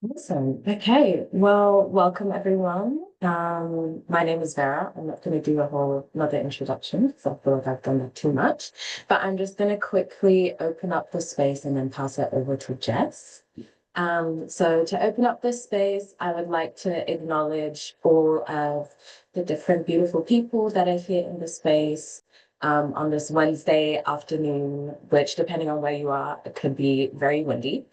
Awesome. Okay. Well, welcome everyone. My name is Vera. I'm not going to do a whole another introduction because I feel like I've done that too much. But I'm just going to quickly open up the space and then pass it over to Jess. So to open up this space, I would like to acknowledge all of the different beautiful people that are here in the space on this Wednesday afternoon, which depending on where you are, it could be very windy.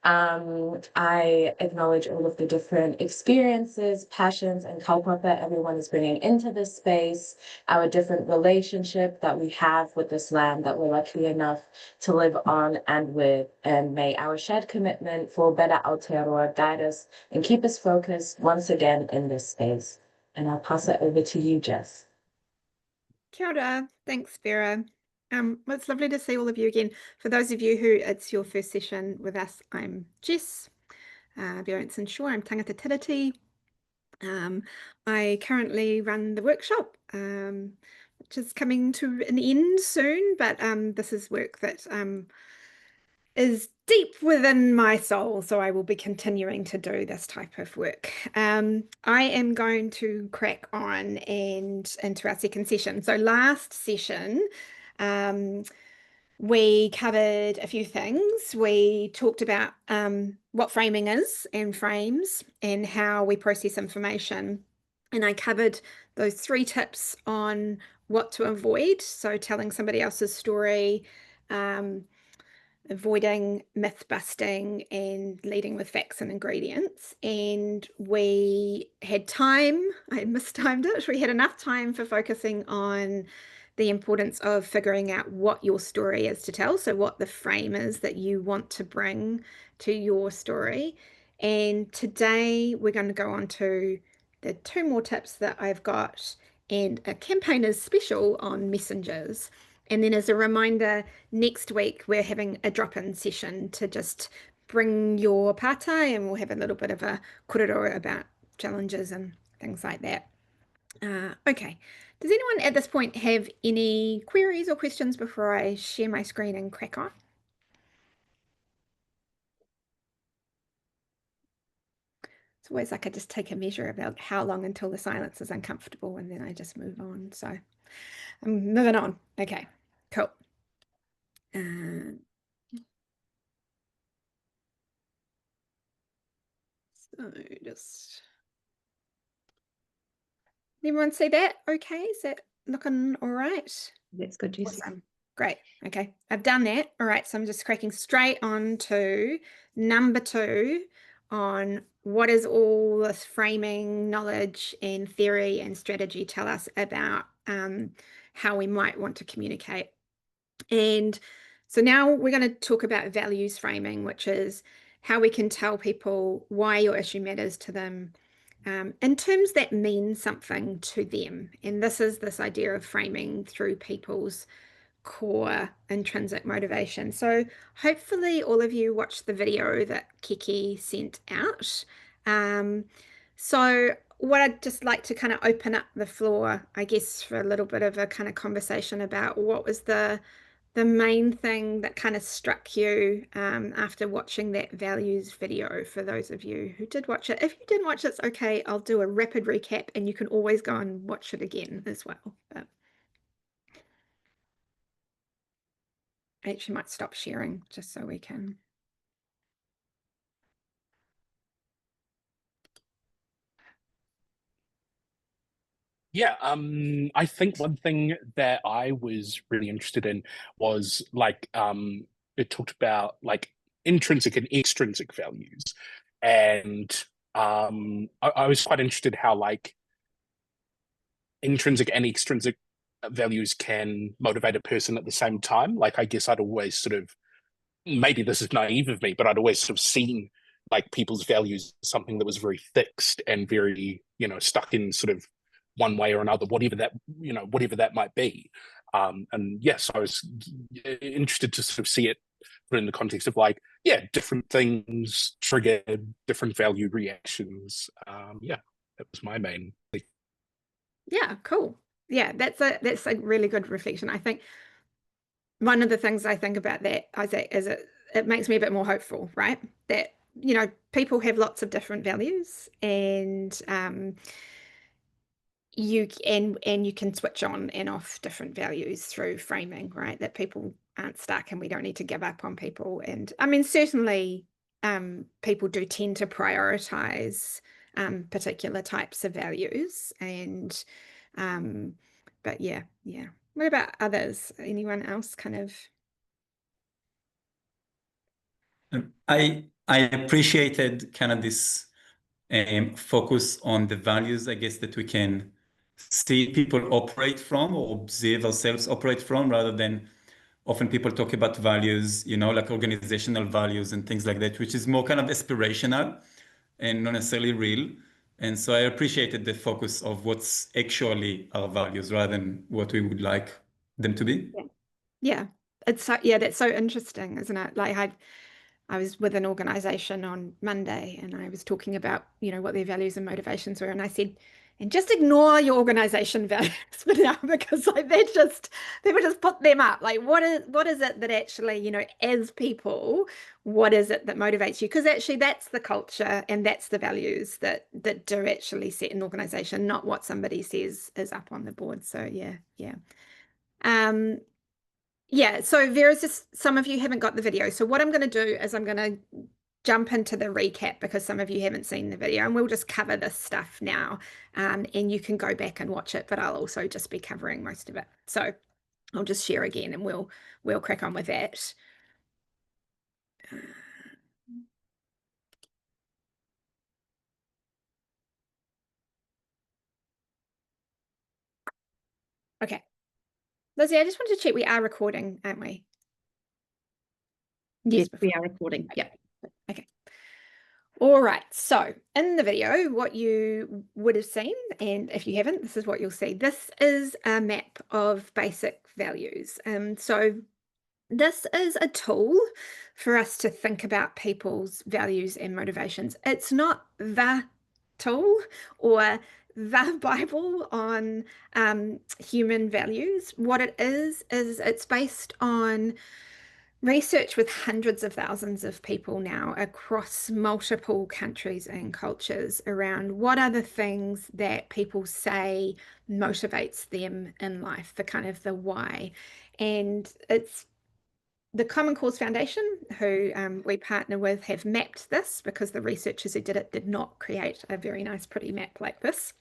I acknowledge all of the different experiences, passions, and culture that everyone is bringing into this space, our different relationship that we have with this land that we're lucky enough to live on and with. And may our shared commitment for better Aotearoa guide us and keep us focused once again in this space. And I'll pass it over to you, Jess. Kia ora. Thanks, Vera. Well, it's lovely to see all of you again. For those of you who it's your first session with us, I'm Jess. Vera Shore, I'm tangata tiriti. I currently run the workshop, which is coming to an end soon, but this is work that is deep within my soul, so I will be continuing to do this type of work. I am going to crack on and into our second session. So last session, we covered a few things. We talked about what framing is and frames and how we process information. And I covered those 3 tips on what to avoid. So telling somebody else's story, avoiding myth busting and leading with facts and ingredients. And we had time, I mistimed it, we had enough time for focusing on the importance of figuring out what your story is to tell. So, what the frame is that you want to bring to your story. And today we're going to go on to the 2 more tips that I've got and a campaigner's special on messengers. And then, as a reminder, next week we're having a drop-in session to just bring your pātai and we'll have a little bit of a korero about challenges and things like that. Okay. Does anyone at this point have any queries or questions before I share my screen and crack on? It's always like I just take a measure about how long until the silence is uncomfortable and then I just move on. So I'm moving on. Okay, cool. So just everyone see that? Okay, is that looking all right? That's good, Jess. Awesome. Great. Okay, I've done that. All right, so I'm just cracking straight on to number 2 on what does all this framing, knowledge, and theory and strategy tell us about how we might want to communicate. And so now we're going to talk about values framing, which is how we can tell people why your issue matters to them in terms that mean something to them. And this is this idea of framing through people's core intrinsic motivation. So hopefully all of you watched the video that Kiki sent out. So what I'd just like to kind of open up the floor, I guess, for a little bit of a kind of conversation about what was the main thing that kind of struck you after watching that values video for those of you who did watch it. If you didn't watch it, it's okay. I'll do a rapid recap and you can always go and watch it again as well. But I actually might stop sharing just so we can. Yeah, I think one thing that I was really interested in was it talked about like intrinsic and extrinsic values. And I was quite interested how like intrinsic and extrinsic values can motivate a person at the same time. Like I guess I'd always sort of, maybe this is naive of me, but I'd always sort of seen like people's values as something that was very fixed and very, stuck in sort of one way or another, whatever that might be. And yes, I was interested to sort of see it put in the context of like, yeah, different things trigger different value reactions. Yeah, that was my main thing. Yeah, cool. Yeah, that's a really good reflection. I think one of the things I think about that, Isaac, is it makes me a bit more hopeful, right? That you know, people have lots of different values, and you can switch on and off different values through framing, right? That people aren't stuck and we don't need to give up on people. And I mean, certainly people do tend to prioritize particular types of values, and but yeah. What about others? Anyone else kind of? I appreciated kind of this focus on the values, I guess, that we can see people operate from or observe ourselves operate from, rather than often people talk about values, you know, like organizational values and things like that, which is more kind of aspirational and not necessarily real. And so I appreciated the focus of what's actually our values rather than what we would like them to be. Yeah. It's so, yeah, that's so interesting, isn't it? Like I was with an organization on Monday, and I was talking about, you know, what their values and motivations were. And I said, and just ignore your organization values for now, because like they would just put them up. Like, what is it that actually, you know, as people, what is it that motivates you? Because actually that's the culture and that's the values that do actually set an organization, not what somebody says is up on the board. So yeah. Yeah, so Vera's just, some of you haven't got the video. So what I'm going to do is I'm going to jump into the recap, because some of you haven't seen the video, and we'll just cover this stuff now. And you can go back and watch it, but I'll also just be covering most of it. So I'll just share again and we'll crack on with that. Okay. Lizzie, I just wanted to check, we are recording, aren't we? Yes, we are recording. Yeah. Okay. All right. So in the video, what you would have seen, and if you haven't, this is what you'll see. This is a map of basic values. So this is a tool for us to think about people's values and motivations. It's not the tool or the Bible on human values. What it is it's based on research with hundreds of thousands of people now across multiple countries and cultures around what are the things that people say motivates them in life, the kind of the why. And it's the Common Cause Foundation, who we partner with, have mapped this, because the researchers who did it did not create a very nice, pretty map like this.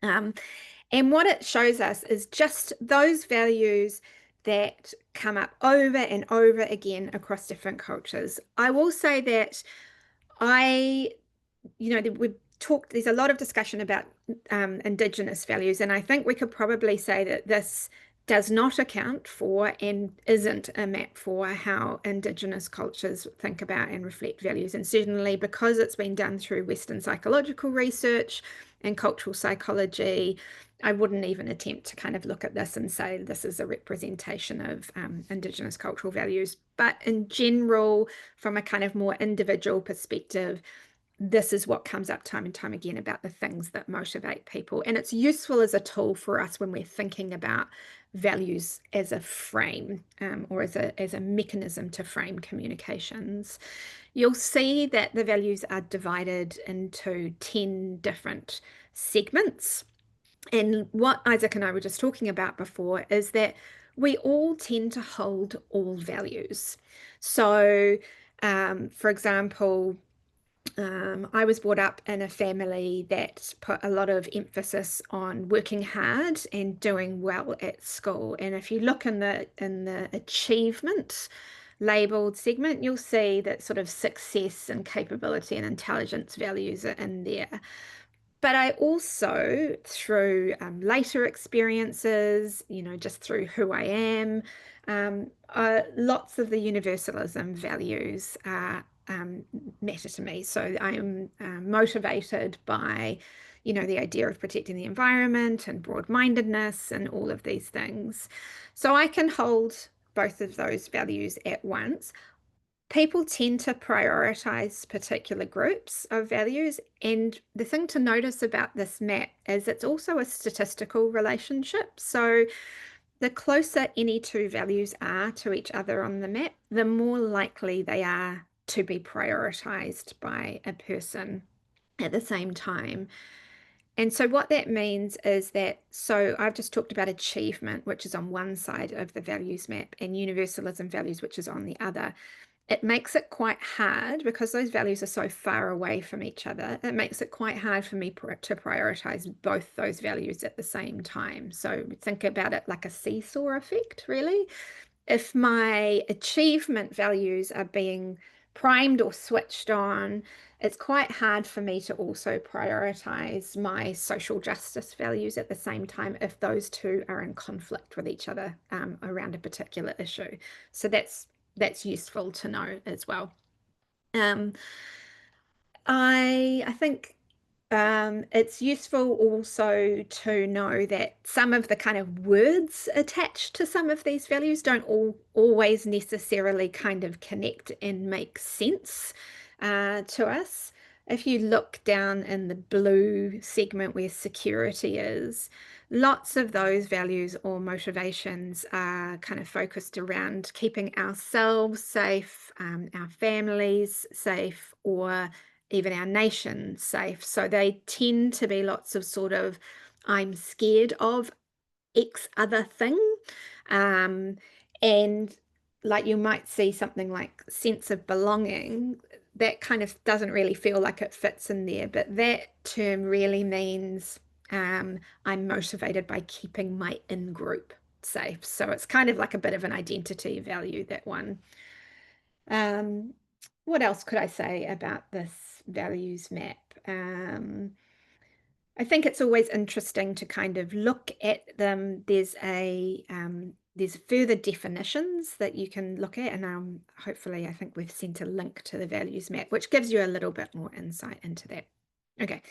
And what it shows us is just those values that come up over and over again across different cultures. I will say that we've talked, there's a lot of discussion about Indigenous values, and I think we could probably say that this does not account for and isn't a map for how Indigenous cultures think about and reflect values. And certainly because it's been done through Western psychological research and cultural psychology, I wouldn't even attempt to kind of look at this and say this is a representation of Indigenous cultural values. But in general, from a kind of more individual perspective, this is what comes up time and time again about the things that motivate people. And it's useful as a tool for us when we're thinking about values as a frame or as a mechanism to frame communications. You'll see that the values are divided into 10 different segments. And what Isaac and I were just talking about before is that we all tend to hold all values. So, for example, I was brought up in a family that put a lot of emphasis on working hard and doing well at school. And if you look in the achievement labeled segment, you'll see that sort of success and capability and intelligence values are in there. But I also, through later experiences, you know, just through who I am, lots of the universalism values matter to me. So I am motivated by, you know, the idea of protecting the environment and broad-mindedness and all of these things. So I can hold both of those values at once. People tend to prioritize particular groups of values. And the thing to notice about this map is it's also a statistical relationship. So the closer any two values are to each other on the map, the more likely they are to be prioritized by a person at the same time. And so what that means is that, so I've just talked about achievement, which is on one side of the values map, and universalism values, which is on the other. It makes it quite hard, because those values are so far away from each other, it makes it quite hard for me to prioritize both those values at the same time. So think about it like a seesaw effect, really. If my achievement values are being primed or switched on, it's quite hard for me to also prioritize my social justice values at the same time if those two are in conflict with each other around a particular issue. So that's useful to know as well. I think it's useful also to know that some of the kind of words attached to some of these values don't always necessarily kind of connect and make sense to us. If you look down in the blue segment where security is, lots of those values or motivations are kind of focused around keeping ourselves safe, our families safe, or even our nation safe. So they tend to be lots of sort of, I'm scared of X other thing. And like you might see something like sense of belonging, that kind of doesn't really feel like it fits in there, but that term really means I'm motivated by keeping my in-group safe. So it's kind of like a bit of an identity value, that one. What else could I say about this values map? I think it's always interesting to kind of look at them. There's further definitions that you can look at, and hopefully I think we've sent a link to the values map, which gives you a little bit more insight into that. Okay,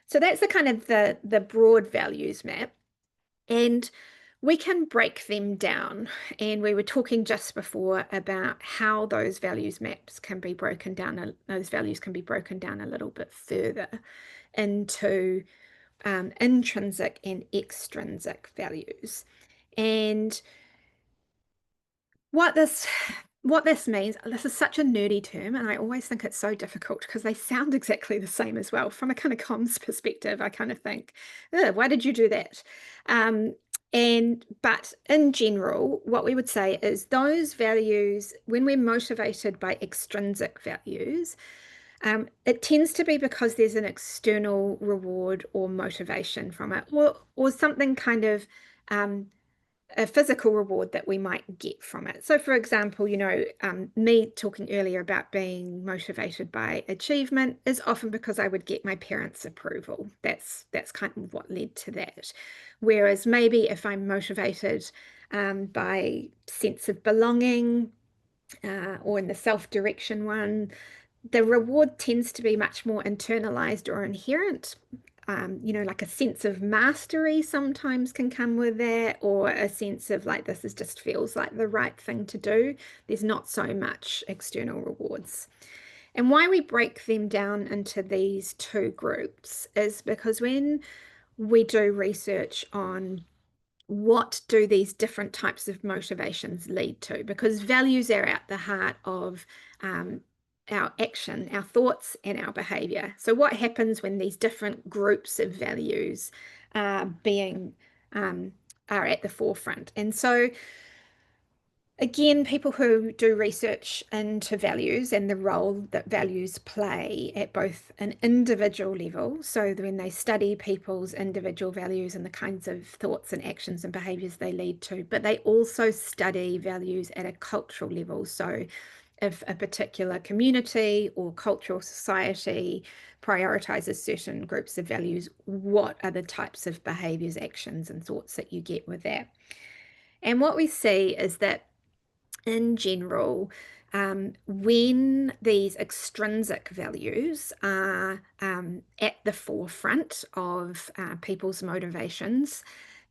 so that's the kind of the broad values map, and we can break them down. And we were talking just before about how those values maps can be broken down. Those values can be broken down a little bit further into intrinsic and extrinsic values. And what this means, this is such a nerdy term, and I always think it's so difficult because they sound exactly the same as well. From a kind of comms perspective, I kind of think, why did you do that? But in general, what we would say is those values, when we're motivated by extrinsic values, it tends to be because there's an external reward or motivation from it, or something kind of a physical reward that we might get from it. So for example, me talking earlier about being motivated by achievement is often because I would get my parents' approval. That's kind of what led to that. Whereas maybe if I'm motivated by sense of belonging, or in the self-direction one, the reward tends to be much more internalized or inherent. Like a sense of mastery sometimes can come with that, or a sense of like, this is just feels like the right thing to do. There's not so much external rewards. And why we break them down into these two groups is because when we do research on what do these different types of motivations lead to, because values are at the heart of our action, our thoughts, and our behavior. So what happens when these different groups of values are at the forefront? And so again, people who do research into values and the role that values play at both an individual level, so when they study people's individual values and the kinds of thoughts and actions and behaviors they lead to, but they also study values at a cultural level. So if a particular community or cultural society prioritizes certain groups of values, what are the types of behaviors, actions, and thoughts that you get with that? And what we see is that in general, when these extrinsic values are at the forefront of people's motivations,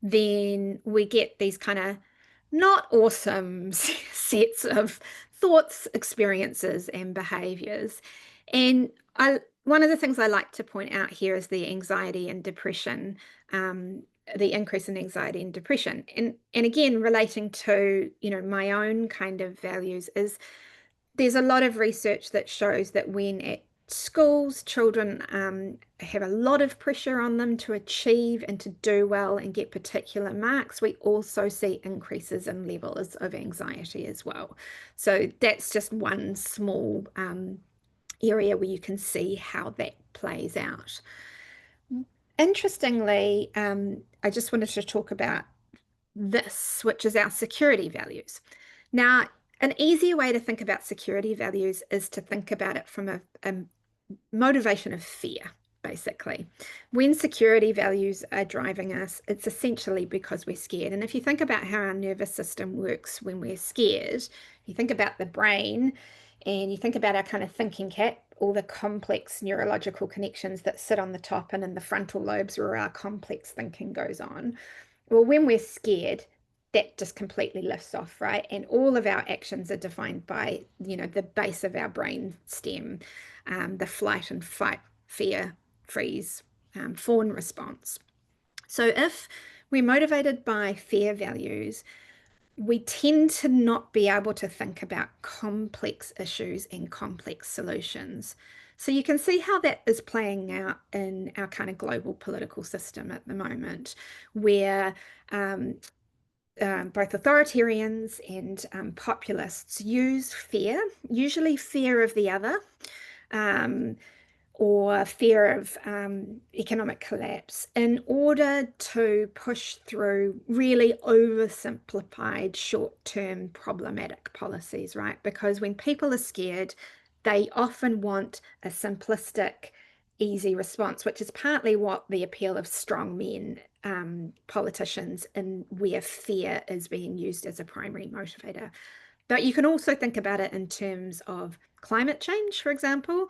then we get these kind of not awesome sets of thoughts, experiences, and behaviors. And one of the things I like to point out here is the anxiety and depression, the increase in anxiety and depression. And again, relating to, my own kind of values is there's a lot of research that shows that when at schools, children have a lot of pressure on them to achieve and to do well and get particular marks, we also see increases in levels of anxiety as well. So that's just one small area where you can see how that plays out. Interestingly, I just wanted to talk about this, which is our security values. Now, an easier way to think about security values is to think about it from a motivation of fear, basically. When security values are driving us, it's essentially because we're scared. And if you think about how our nervous system works when we're scared, you think about the brain and you think about our kind of thinking cap, all the complex neurological connections that sit on the top and in the frontal lobes where our complex thinking goes on. Well, when we're scared, that just completely lifts off, right? And all of our actions are defined by, the base of our brain stem, the flight and fight, fear, freeze, fawn response. So if we're motivated by fear values, we tend to not be able to think about complex issues and complex solutions. So you can see how that is playing out in our kind of global political system at the moment, where both authoritarians and populists use fear, usually fear of the other, or fear of economic collapse, in order to push through really oversimplified, short-term problematic policies, right? Because when people are scared, they often want a simplistic, easy response, which is partly what the appeal of strong men, politicians, and where fear is being used as a primary motivator. But you can also think about it in terms of climate change, for example.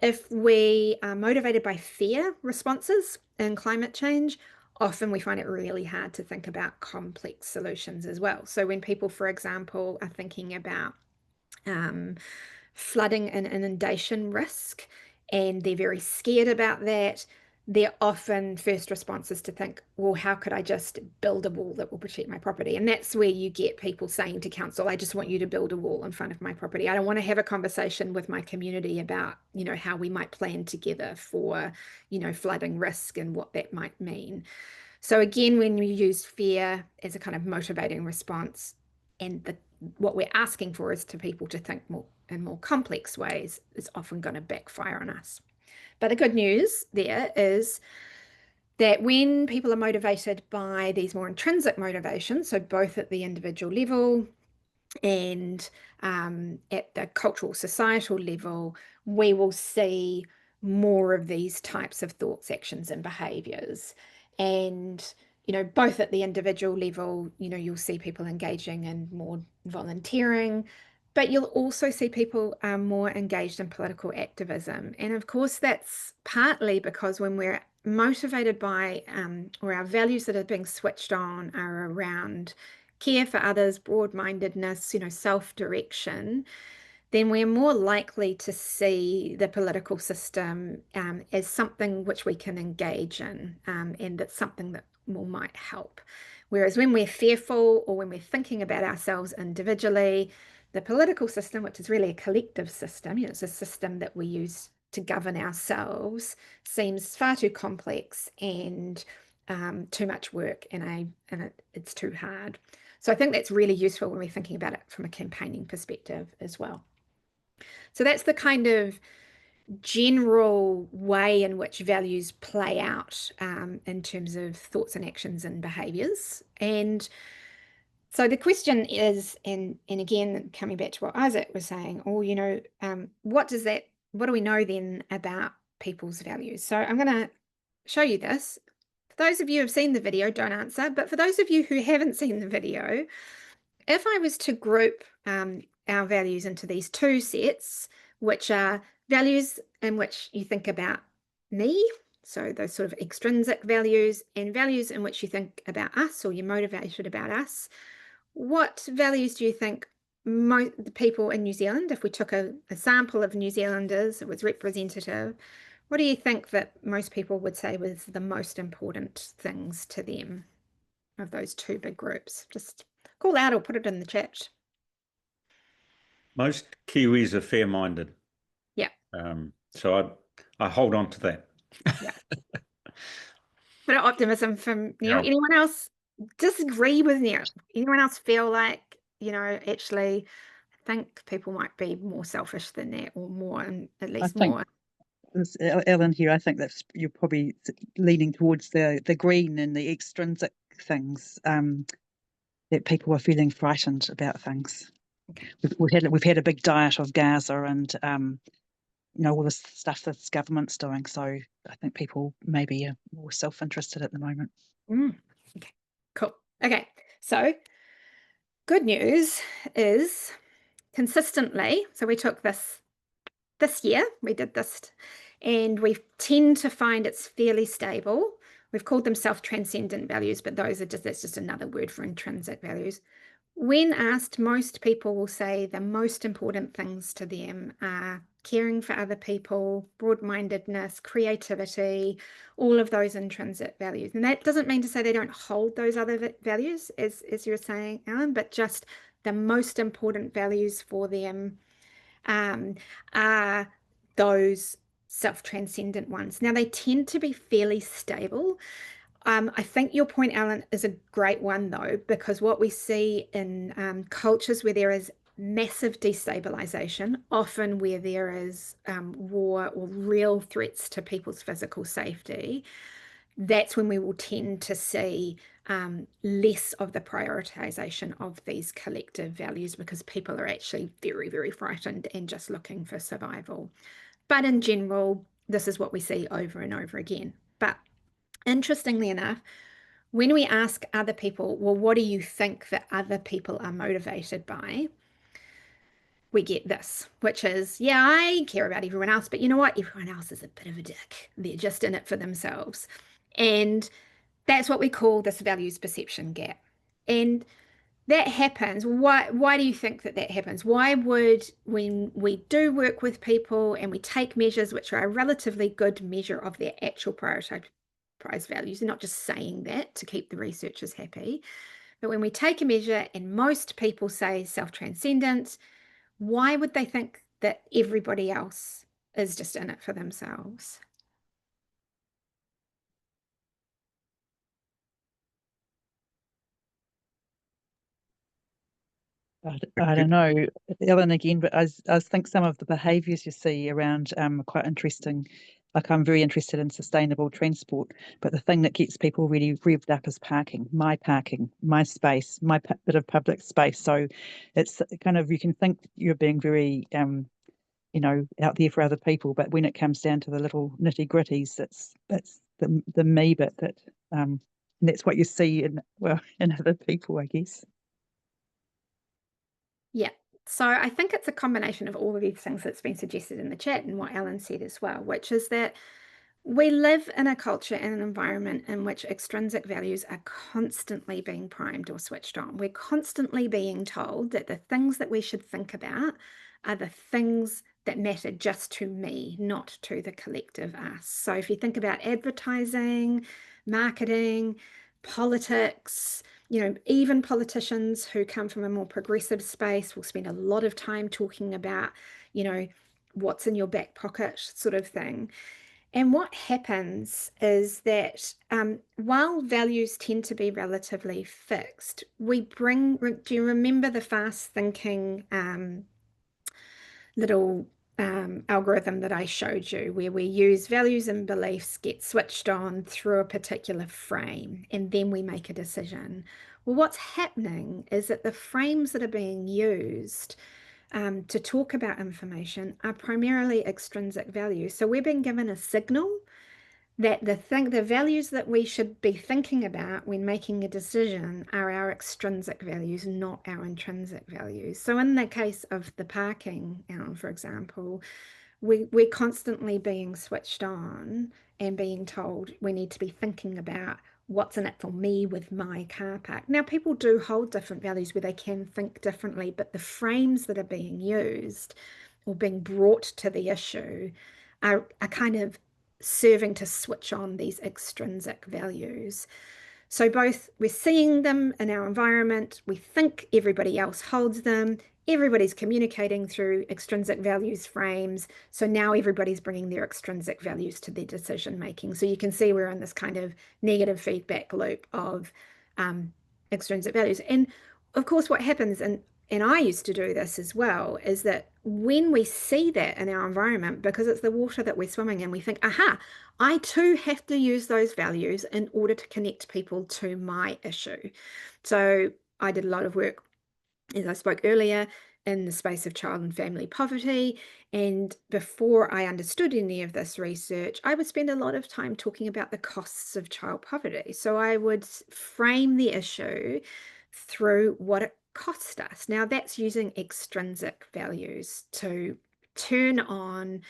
If we are motivated by fear responses in climate change, often we find it really hard to think about complex solutions as well. So when people, for example, are thinking about flooding and inundation risk, and they're very scared about that, their often first response is to think, well, how could I just build a wall that will protect my property? And that's where you get people saying to council, I just want you to build a wall in front of my property. I don't want to have a conversation with my community about, how we might plan together for, flooding risk and what that might mean. So again, when we use fear as a kind of motivating response, and what we're asking for is to people to think in more complex ways, is often going to backfire on us. But the good news there is that when people are motivated by these more intrinsic motivations, so both at the individual level and at the cultural societal level, we will see more of these types of thoughts, actions, and behaviors. And both at the individual level, you'll see people engaging in more volunteering, but you'll also see people more engaged in political activism. And of course, that's partly because when we're motivated by, or our values that are being switched on are around care for others, broad-mindedness, self-direction, then we're more likely to see the political system as something which we can engage in, and that's something that might help. Whereas when we're fearful or when we're thinking about ourselves individually, the political system, which is really a collective system, it's a system that we use to govern ourselves, seems far too complex and too much work, and it's too hard. So I think that's really useful when we're thinking about it from a campaigning perspective as well. So that's the kind of general way in which values play out in terms of thoughts and actions and behaviors. And so the question is, and again, coming back to what Isaac was saying, what do we know then about people's values? So I'm going to show you this. For those of you who have seen the video, don't answer. But for those of you who haven't seen the video, if I was to group our values into these two sets, which are values in which you think about me, so those sort of extrinsic values, and values in which you think about us, or you're motivated about us, what values do you think the people in New Zealand, if we took a sample of New Zealanders, it was representative, what do you think that most people would say was the most important things to them of those two big groups? Just call out or put it in the chat. Most Kiwis are fair-minded. Yeah. So I hold on to that. Yeah. Bit of optimism from Neil. Yeah. Anyone else disagree with Neil? Anyone else feel like, actually, I think people might be more selfish than that, or more, and at least more. This Ellen here, I think that's you're probably leaning towards the green and the extrinsic things, that people are feeling frightened about things. Okay. We've had a big diet of Gaza and all this stuff that the government's doing. So I think people maybe are more self-interested at the moment. Okay, cool. Okay, so good news is consistently, so we took this year, we did this, and we tend to find it's fairly stable. We've called them self-transcendent values, but that's just another word for intrinsic values. When asked, most people will say the most important things to them are caring for other people, broad-mindedness, creativity, all of those intrinsic values. And that doesn't mean to say they don't hold those other values, as you were saying, Alan, but just the most important values for them are those self-transcendent ones. Now, they tend to be fairly stable. I think your point, Alan, is a great one, though, because what we see in cultures where there is massive destabilization, often where there is war or real threats to people's physical safety, that's when we will tend to see less of the prioritization of these collective values, because people are actually very, very frightened and just looking for survival. But in general, this is what we see over and over again. But interestingly enough, when we ask other people, well, what do you think that other people are motivated by? We get this, which is, yeah, I care about everyone else, but you know what? Everyone else is a bit of a dick. They're just in it for themselves. And that's what we call this values perception gap. And that happens. Why do you think that happens? Why would, when we do work with people and we take measures which are a relatively good measure of their actual prioritized values, and not just saying that to keep the researchers happy, but when we take a measure and most people say self-transcendence, why would they think that everybody else is just in it for themselves? I don't know, Ellen, again, but I think some of the behaviours you see around are quite interesting. Like, I'm very interested in sustainable transport, but the thing that gets people really revved up is parking, my space, my bit of public space. So it's kind of, you can think you're being very, out there for other people, but when it comes down to the little nitty gritties, that's the me bit that, and that's what you see in other people, I guess. Yeah. So I think it's a combination of all of these things that's been suggested in the chat and what Alan said as well, which is that we live in a culture and an environment in which extrinsic values are constantly being primed or switched on. We're constantly being told that the things that we should think about are the things that matter just to me, not to the collective us. So if you think about advertising, marketing, politics, even politicians who come from a more progressive space will spend a lot of time talking about, what's in your back pocket sort of thing. And what happens is that while values tend to be relatively fixed, do you remember the fast thinking little algorithm that I showed you, where we use values and beliefs get switched on through a particular frame, and then we make a decision? Well, what's happening is that the frames that are being used to talk about information are primarily extrinsic values. So we're being given a signal that the values that we should be thinking about when making a decision are our extrinsic values, not our intrinsic values. So in the case of the parking, for example, we're constantly being switched on and being told we need to be thinking about what's in it for me with my car park. Now, people do hold different values where they can think differently, but the frames that are being used or being brought to the issue are kind of serving to switch on these extrinsic values. So both we're seeing them in our environment, we think everybody else holds them, everybody's communicating through extrinsic values frames. So now everybody's bringing their extrinsic values to their decision making. So you can see we're in this kind of negative feedback loop of extrinsic values. And of course, what happens, and I used to do this as well, is that when we see that in our environment, because it's the water that we're swimming in, we think, aha, I too have to use those values in order to connect people to my issue. So I did a lot of work, as I spoke earlier, in the space of child and family poverty. And before I understood any of this research, I would spend a lot of time talking about the costs of child poverty. So I would frame the issue through what it cost us. Now that's using extrinsic values to turn on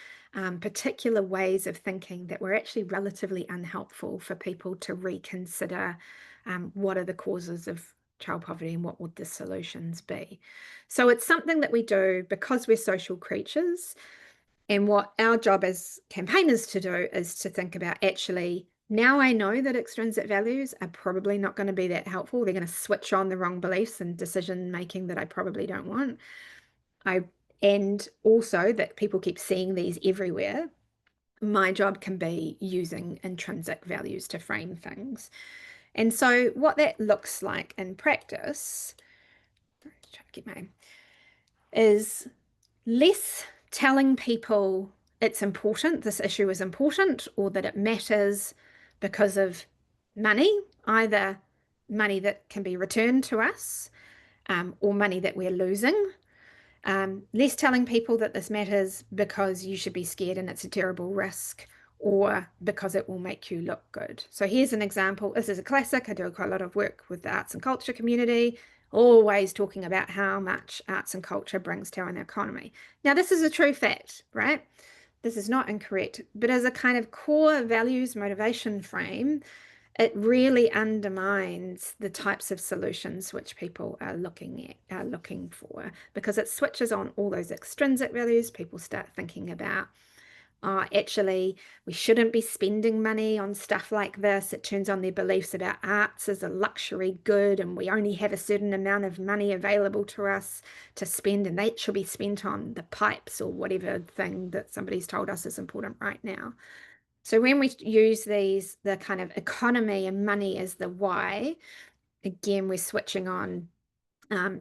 particular ways of thinking that were actually relatively unhelpful for people to reconsider what are the causes of child poverty and what would the solutions be. So it's something that we do because we're social creatures. And what our job as campaigners to do is to think about, actually, now I know that extrinsic values are probably not going to be that helpful. They're going to switch on the wrong beliefs and decision making that I probably don't want. And also that people keep seeing these everywhere. My job can be using intrinsic values to frame things. And so what that looks like in practice, try to get my, is less telling people it's important, this issue is important, or that it matters because of money, either money that can be returned to us or money that we're losing. Less telling people that this matters because you should be scared and it's a terrible risk, or because it will make you look good. So here's an example. This is a classic. I do quite a lot of work with the arts and culture community, always talking about how much arts and culture brings to our economy. Now, this is a true fact, right? This is not incorrect, but as a kind of core values motivation frame, it really undermines the types of solutions which people are looking for, because it switches on all those extrinsic values. People start thinking about, actually, we shouldn't be spending money on stuff like this. It turns on their beliefs about arts as a luxury good, and we only have a certain amount of money available to us to spend, and that should be spent on the pipes or whatever thing that somebody's told us is important right now. So when we use these, the kind of economy and money as the why, again, we're switching on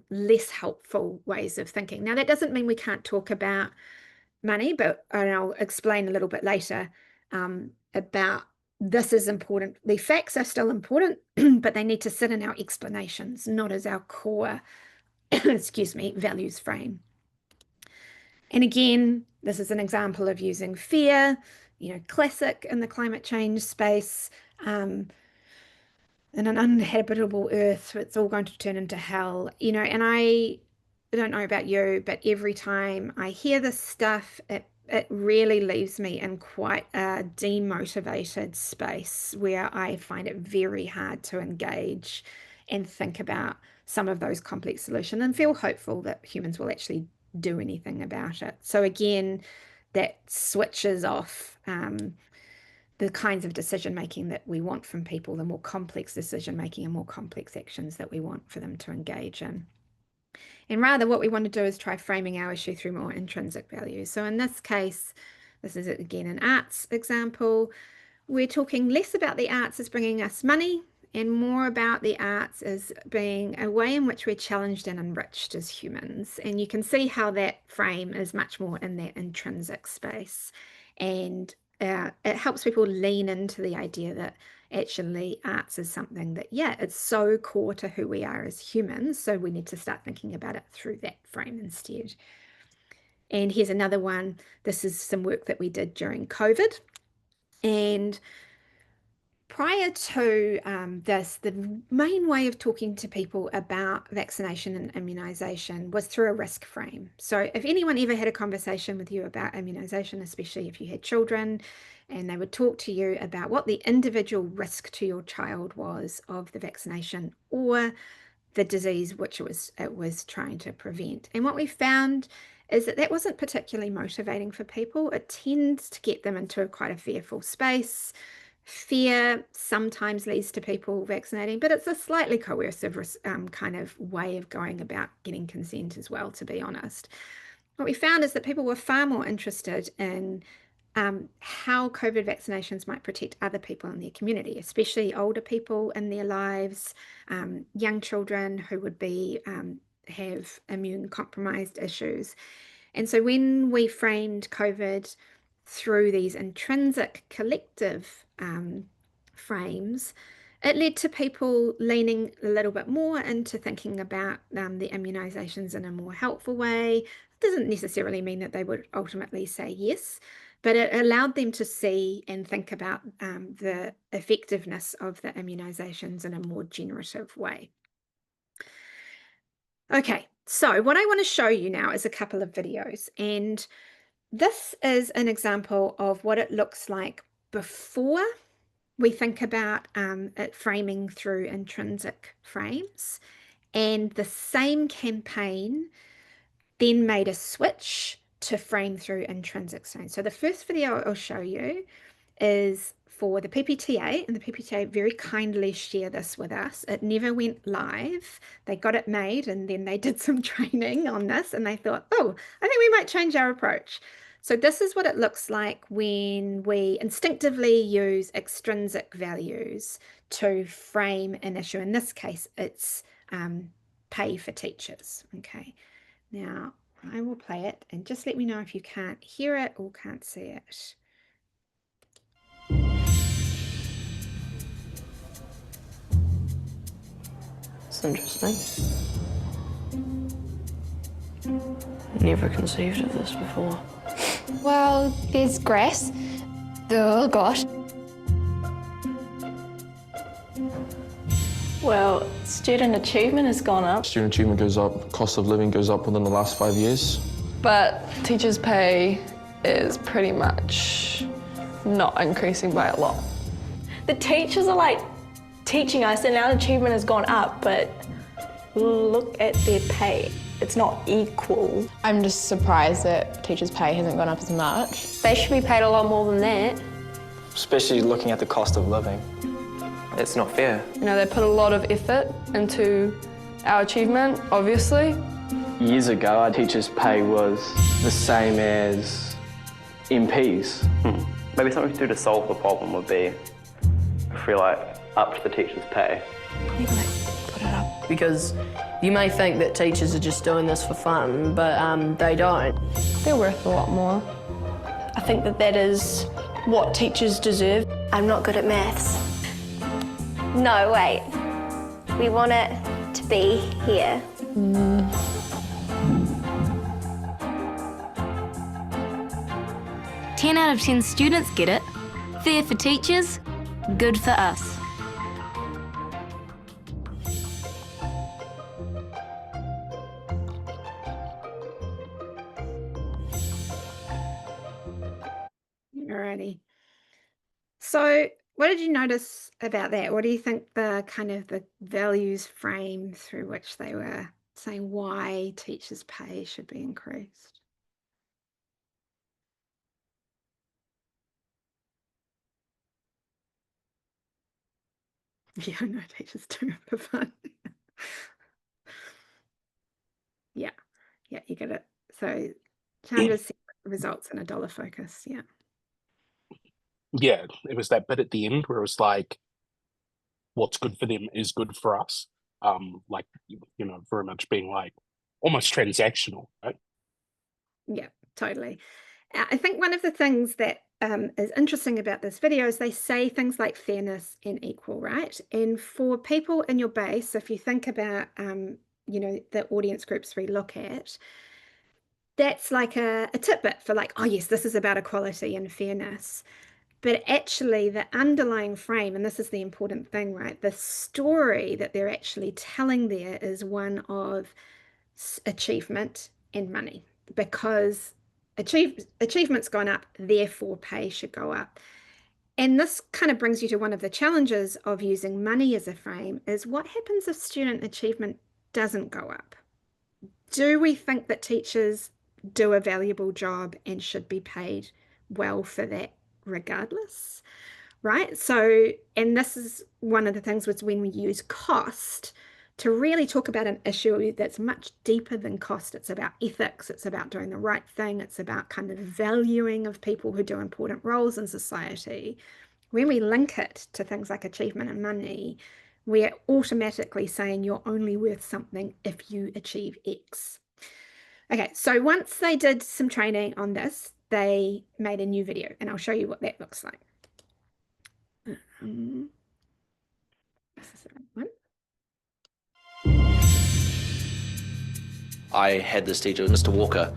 less helpful ways of thinking. Now, that doesn't mean we can't talk about money, but I'll explain a little bit later about this is important. The facts are still important, but they need to sit in our explanations, not as our core, excuse me, values frame. And again, this is an example of using fear, classic in the climate change space. In an uninhabitable earth, it's all going to turn into hell, and I don't know about you, but every time I hear this stuff, it really leaves me in quite a demotivated space where I find it very hard to engage and think about some of those complex solutions and feel hopeful that humans will actually do anything about it. So again, that switches off the kinds of decision making that we want from people, the more complex decision making and more complex actions that we want for them to engage in. And rather, what we want to do is try framing our issue through more intrinsic values. So in this case, this is again an arts example. We're talking less about the arts as bringing us money and more about the arts as being a way in which we're challenged and enriched as humans. And you can see how that frame is much more in that intrinsic space. And it helps people lean into the idea that actually arts is something that, yeah, it's so core to who we are as humans. So we need to start thinking about it through that frame instead. And here's another one. This is some work that we did during COVID. And prior to this, the main way of talking to people about vaccination and immunization was through a risk frame. So if anyone ever had a conversation with you about immunization, especially if you had children, and they would talk to you about what the individual risk to your child was of the vaccination or the disease which it was trying to prevent. And what we found is that that wasn't particularly motivating for people. It tends to get them into quite a fearful space, fear sometimes leads to people vaccinating, but it's a slightly coercive kind of way of going about getting consent as well, to be honest. What we found is that people were far more interested in how COVID vaccinations might protect other people in their community, especially older people in their lives, young children who would be have immune compromised issues. And so when we framed COVID through these intrinsic collective frames, it led to people leaning a little bit more into thinking about the immunizations in a more helpful way. It doesn't necessarily mean that they would ultimately say yes, but it allowed them to see and think about the effectiveness of the immunizations in a more generative way. Okay, so what I want to show you now is a couple of videos, and this is an example of what it looks like before we think about it framing through intrinsic frames, and the same campaign then made a switch to frame through intrinsic frames. So the first video I'll show you is for the PPTA, and the PPTA very kindly share this with us. It never went live. They got it made, and then they did some training on this, and they thought, oh, I think we might change our approach. So this is what it looks like when we instinctively use extrinsic values to frame an issue. In this case, it's pay for teachers. Okay, now I will play it, and just let me know if you can't hear it or can't see it. It's interesting. Never conceived of this before. Well, there's grass. Oh, gosh. Well, student achievement has gone up. Student achievement goes up, cost of living goes up within the last 5 years. But teachers' pay is pretty much not increasing by a lot. The teachers are like teaching us and our achievement has gone up, but look at their pay. It's not equal. I'm just surprised that teachers' pay hasn't gone up as much. They should be paid a lot more than that. Especially looking at the cost of living. It's not fair. You know, they put a lot of effort into our achievement, obviously. Years ago, our teachers' pay was the same as MPs. Maybe something to do to solve the problem would be, I feel like, up to the teachers' pay. Put it up. Because you may think that teachers are just doing this for fun, but they don't. They're worth a lot more. I think that is what teachers deserve. I'm not good at maths. No, wait. We want it to be here. 10 out of 10 students get it. Fair for teachers, good for us. Alrighty. So what did you notice about that? What do you think the kind of the values frame through which they were saying why teachers' pay should be increased? Yeah, no, teachers do it for fun. Yeah, you get it. So changes results in a dollar focus, yeah. Yeah, it was that bit at the end where it was like, what's good for them is good for us. Like, you know, very much being like almost transactional, right? Yeah, totally. I think one of the things that is interesting about this video is they say things like fairness and equal, right? And for people in your base, if you think about, you know, the audience groups we look at, that's like a tidbit for like, oh yes, this is about equality and fairness. But actually the underlying frame, and this is the important thing, right? The story that they're actually telling there is one of achievement and money, because achievement's gone up, therefore pay should go up. And this kind of brings you to one of the challenges of using money as a frame is what happens if student achievement doesn't go up? Do we think that teachers do a valuable job and should be paid well for that regardless? right? So, and this is one of the things was when we use cost to really talk about an issue that's much deeper than cost. It's about ethics, it's about doing the right thing, it's about kind of valuing of people who do important roles in society. When we link it to things like achievement and money, we're automatically saying you're only worth something if you achieve X. Okay, so once they did some training on this, they made a new video, and I'll show you what that looks like. This is the right one. I had this teacher, Mr. Walker.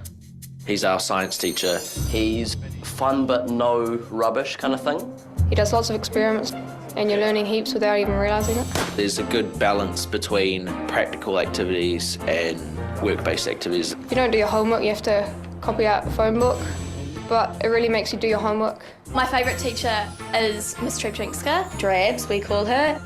He's our science teacher. He's fun but no rubbish kind of thing. He does lots of experiments and you're learning heaps without even realising it. There's a good balance between practical activities and work-based activities. If you don't do your homework, you have to copy out the phone book, but it really makes you do your homework. My favourite teacher is Miss Trebczynska. Drabs, we call her.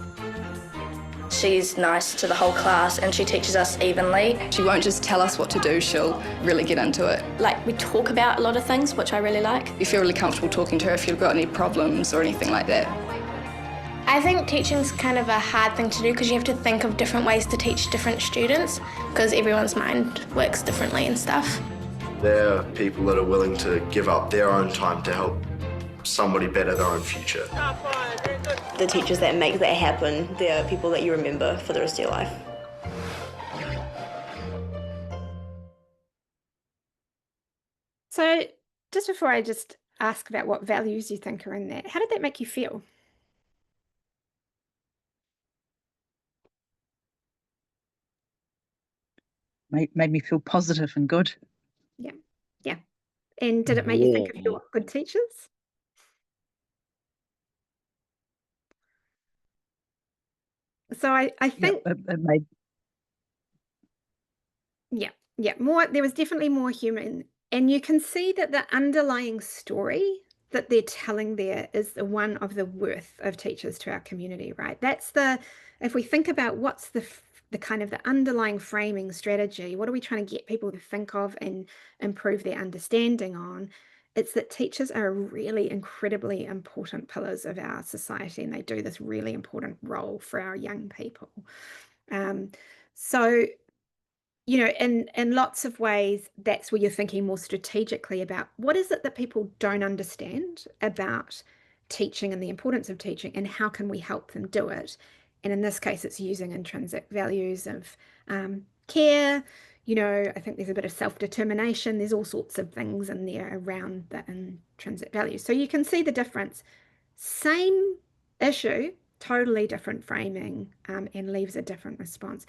She's nice to the whole class and she teaches us evenly. She won't just tell us what to do, she'll really get into it. Like, we talk about a lot of things, which I really like. You feel really comfortable talking to her if you've got any problems or anything like that. I think teaching's kind of a hard thing to do because you have to think of different ways to teach different students because everyone's mind works differently and stuff. There are people that are willing to give up their own time to help somebody better their own future. The teachers that make that happen, they're people that you remember for the rest of your life. So just before I just ask about what values you think are in that, how did that make you feel? Made me feel positive and good. Yeah, yeah. And did it make you think of your good teachers? So I think it made yeah, more, there was definitely more human, and you can see that the underlying story that they're telling there is the one of the worth of teachers to our community, right? That's the, if we think about what's the kind of the underlying framing strategy, what are we trying to get people to think of and improve their understanding on? It's that teachers are really incredibly important pillars of our society, and they do this really important role for our young people. So, you know, in lots of ways, that's where you're thinking more strategically about what is it that people don't understand about teaching and the importance of teaching, and how can we help them do it? And in this case, it's using intrinsic values of care. You know, I think there's a bit of self-determination. There's all sorts of things in there around the intrinsic values. So you can see the difference. Same issue, totally different framing, and leaves a different response.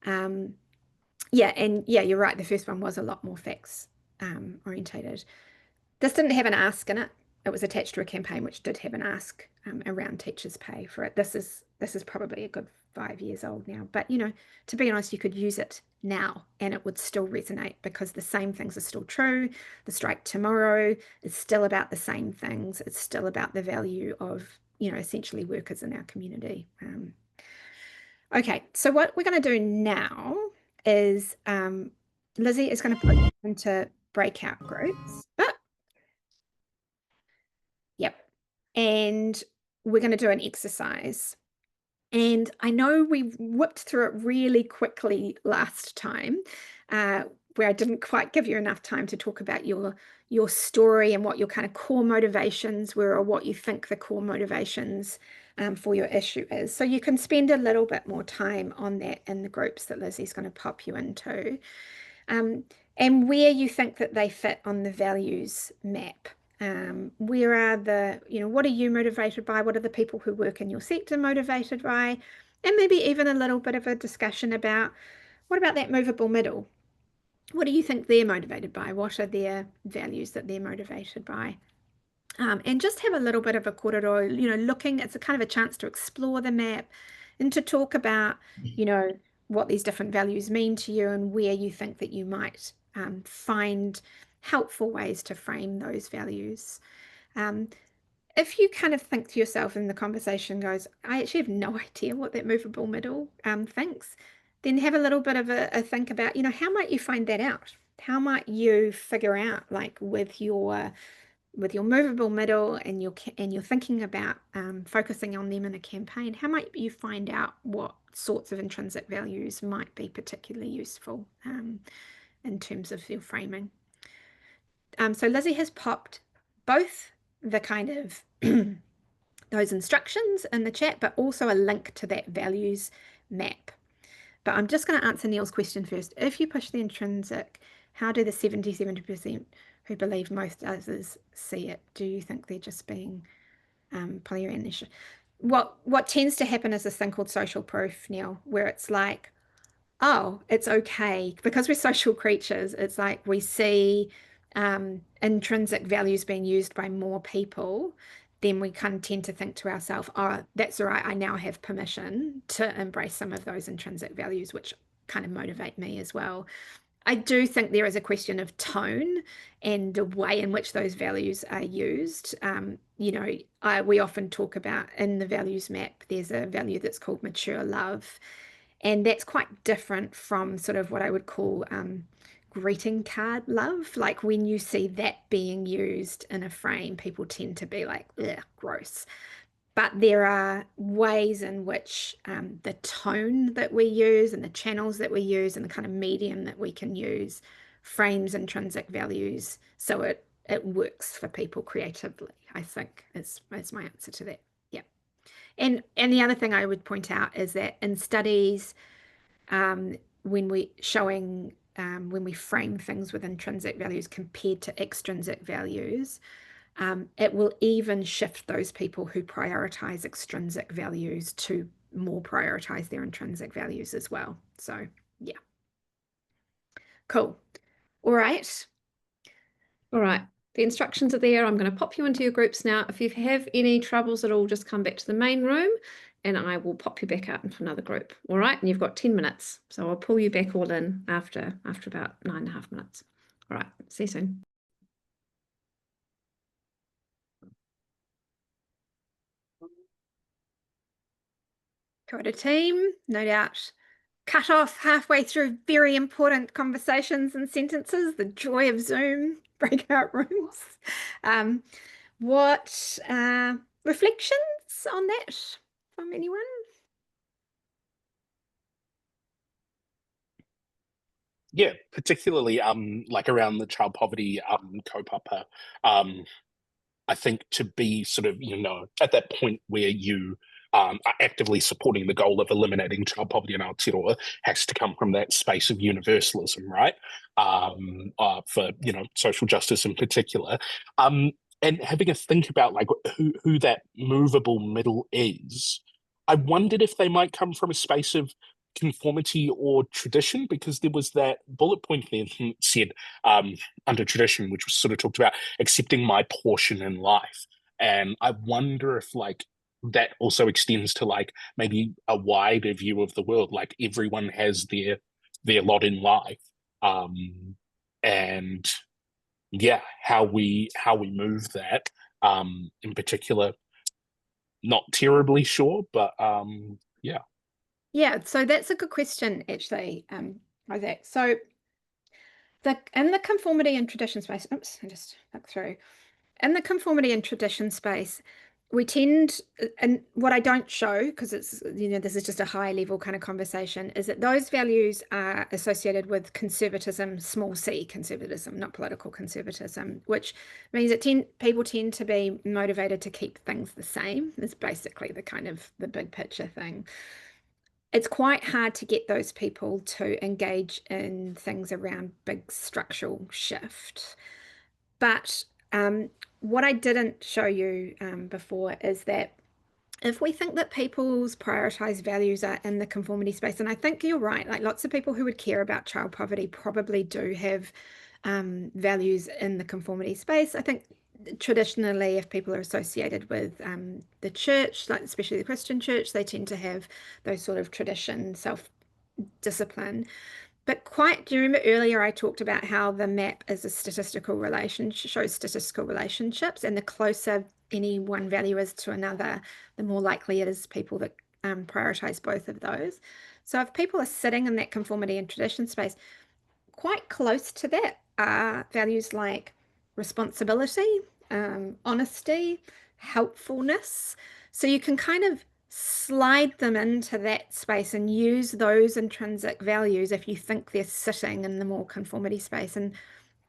Yeah, and yeah, you're right. The first one was a lot more facts orientated. This didn't have an ask in it. It was attached to a campaign which did have an ask around teachers' pay for it. This is probably a good 5 years old now. But, you know, to be honest, you could use it now and it would still resonate because the same things are still true. The strike tomorrow is still about the same things. It's still about the value of, you know, essentially workers in our community. Okay, so what we're going to do now is Lizzie is going to put you into breakout groups. Yep. And we're going to do an exercise. And I know we whipped through it really quickly last time, where I didn't quite give you enough time to talk about your story and what your kind of core motivations were, or what you think the core motivations for your issue is. So you can spend a little bit more time on that in the groups that Lizzie's going to pop you into, and where you think that they fit on the values map. Where are the, you know, what are you motivated by? What are the people who work in your sector motivated by? And maybe even a little bit of a discussion about, what about that movable middle? What do you think they're motivated by? What are their values that they're motivated by? And just have a little bit of a korero, you know, looking, it's a kind of a chance to explore the map and to talk about, you know, what these different values mean to you and where you think that you might find helpful ways to frame those values. If you kind of think to yourself and the conversation goes, I actually have no idea what that movable middle thinks, then have a little bit of a think about, you know, how might you find that out? How might you figure out, like with your with your movable middle and you're thinking about focusing on them in a campaign, how might you find out what sorts of intrinsic values might be particularly useful in terms of your framing? So Lizzie has popped both the kind of those instructions in the chat, but also a link to that values map. But I'm just going to answer Neil's question first. If you push the intrinsic, how do the 70% who believe most others see it? Do you think they're just being polyanisha? What tends to happen is this thing called social proof, Neil, where it's like, oh, it's okay. Because we're social creatures, it's like we see intrinsic values being used by more people, then we kind of tend to think to ourselves, oh, that's all right, I now have permission to embrace some of those intrinsic values, which kind of motivate me as well. I do think there is a question of tone and the way in which those values are used. You know, we often talk about in the values map, there's a value that's called mature love. And that's quite different from sort of what I would call greeting card love. Like when you see that being used in a frame, people tend to be like, ugh, gross. But there are ways in which the tone that we use and the channels that we use and the kind of medium that we can use frames intrinsic values so it works for people creatively, I think is my answer to that. Yeah. And the other thing I would point out is that in studies, when we frame things with intrinsic values compared to extrinsic values, it will even shift those people who prioritize extrinsic values to more prioritize their intrinsic values as well. So yeah. Cool. All right. All right. The instructions are there. I'm going to pop you into your groups now. If you have any troubles at all, just come back to the main room and I will pop you back out into another group. All right. And you've got 10 minutes. So I'll pull you back all in after about 9.5 minutes. All right. See you soon. Got a team, no doubt. Cut off halfway through very important conversations and sentences, the joy of Zoom breakout rooms. What reflections on that from anyone? Yeah, particularly like around the child poverty kaupapa. I think to be sort of, you know, at that point where you are actively supporting the goal of eliminating child poverty in Aotearoa has to come from that space of universalism, right? For, you know, social justice in particular. And having a think about like who that movable middle is, I wondered if they might come from a space of conformity or tradition, because there was that bullet point there that said under tradition, which was sort of talked about accepting my portion in life. And I wonder if like that also extends to like maybe a wider view of the world, like everyone has their lot in life. And yeah, how we move that in particular, not terribly sure, but yeah. Yeah, so that's a good question, actually, Isaac. So in the conformity and tradition space, oops, I just looked through. In the conformity and tradition space, we tend, and what I don't show, because it's, you know, this is just a high level kind of conversation, is that those values are associated with conservatism, small c conservatism, not political conservatism, which means that people tend to be motivated to keep things the same. It's basically the kind of the big picture thing. It's quite hard to get those people to engage in things around big structural shift. But what I didn't show you before is that if we think that people's prioritized values are in the conformity space, and I think you're right, like lots of people who would care about child poverty probably do have values in the conformity space. I think traditionally, if people are associated with the church, like especially the Christian church, they tend to have those sort of tradition, self-discipline. But do you remember earlier I talked about how the map is a statistical relationship, shows statistical relationships, and the closer any one value is to another, the more likely it is people that prioritize both of those. So if people are sitting in that conformity and tradition space, quite close to that are values like responsibility honesty, helpfulness. So you can kind of slide them into that space and use those intrinsic values if you think they're sitting in the more conformity space. And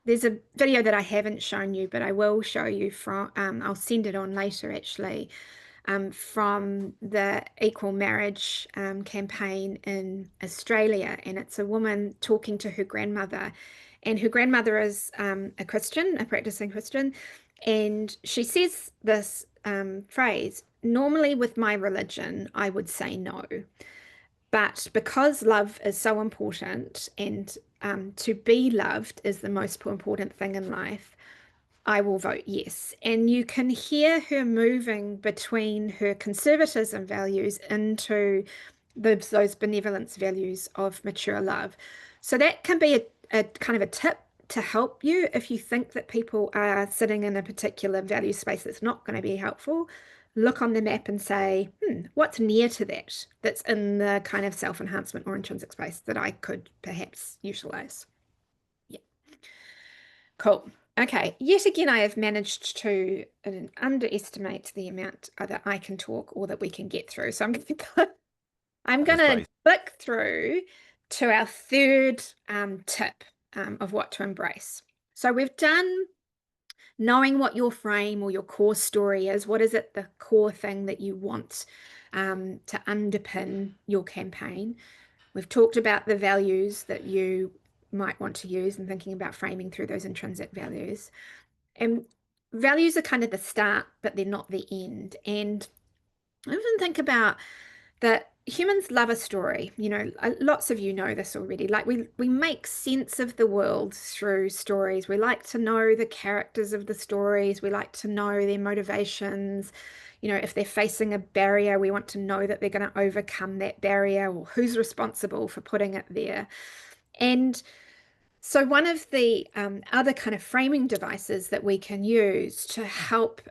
there's a video that I haven't shown you, but I will show you from, I'll send it on later actually, from the Equal Marriage campaign in Australia. And it's a woman talking to her grandmother. And her grandmother is a Christian, a practicing Christian. And she says this phrase, normally with my religion, I would say no. But because love is so important and to be loved is the most important thing in life, I will vote yes. And you can hear her moving between her conservatism values into those benevolence values of mature love. So that can be a kind of a tip to help you if you think that people are sitting in a particular value space that's not going to be helpful. Look on the map and say, what's near to that that's in the kind of self-enhancement or intrinsic space that I could perhaps utilize. Yeah. Cool. Okay, yet again, I have managed to underestimate the amount that I can talk or that we can get through. So I'm going to click through to our third tip of what to embrace. So we've done knowing what your frame or your core story is. What is it, the core thing that you want to underpin your campaign? We've talked about the values that you might want to use and thinking about framing through those intrinsic values. And values are kind of the start, but they're not the end. And I often think about that humans love a story. You know, lots of you know this already. Like we make sense of the world through stories. We like to know the characters of the stories. We like to know their motivations. You know, if they're facing a barrier, we want to know that they're going to overcome that barrier, or who's responsible for putting it there. And so one of the other kind of framing devices that we can use to help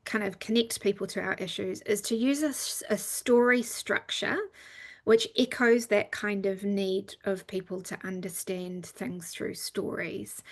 kind of connect people to our issues is to use a story structure which echoes that kind of need of people to understand things through stories.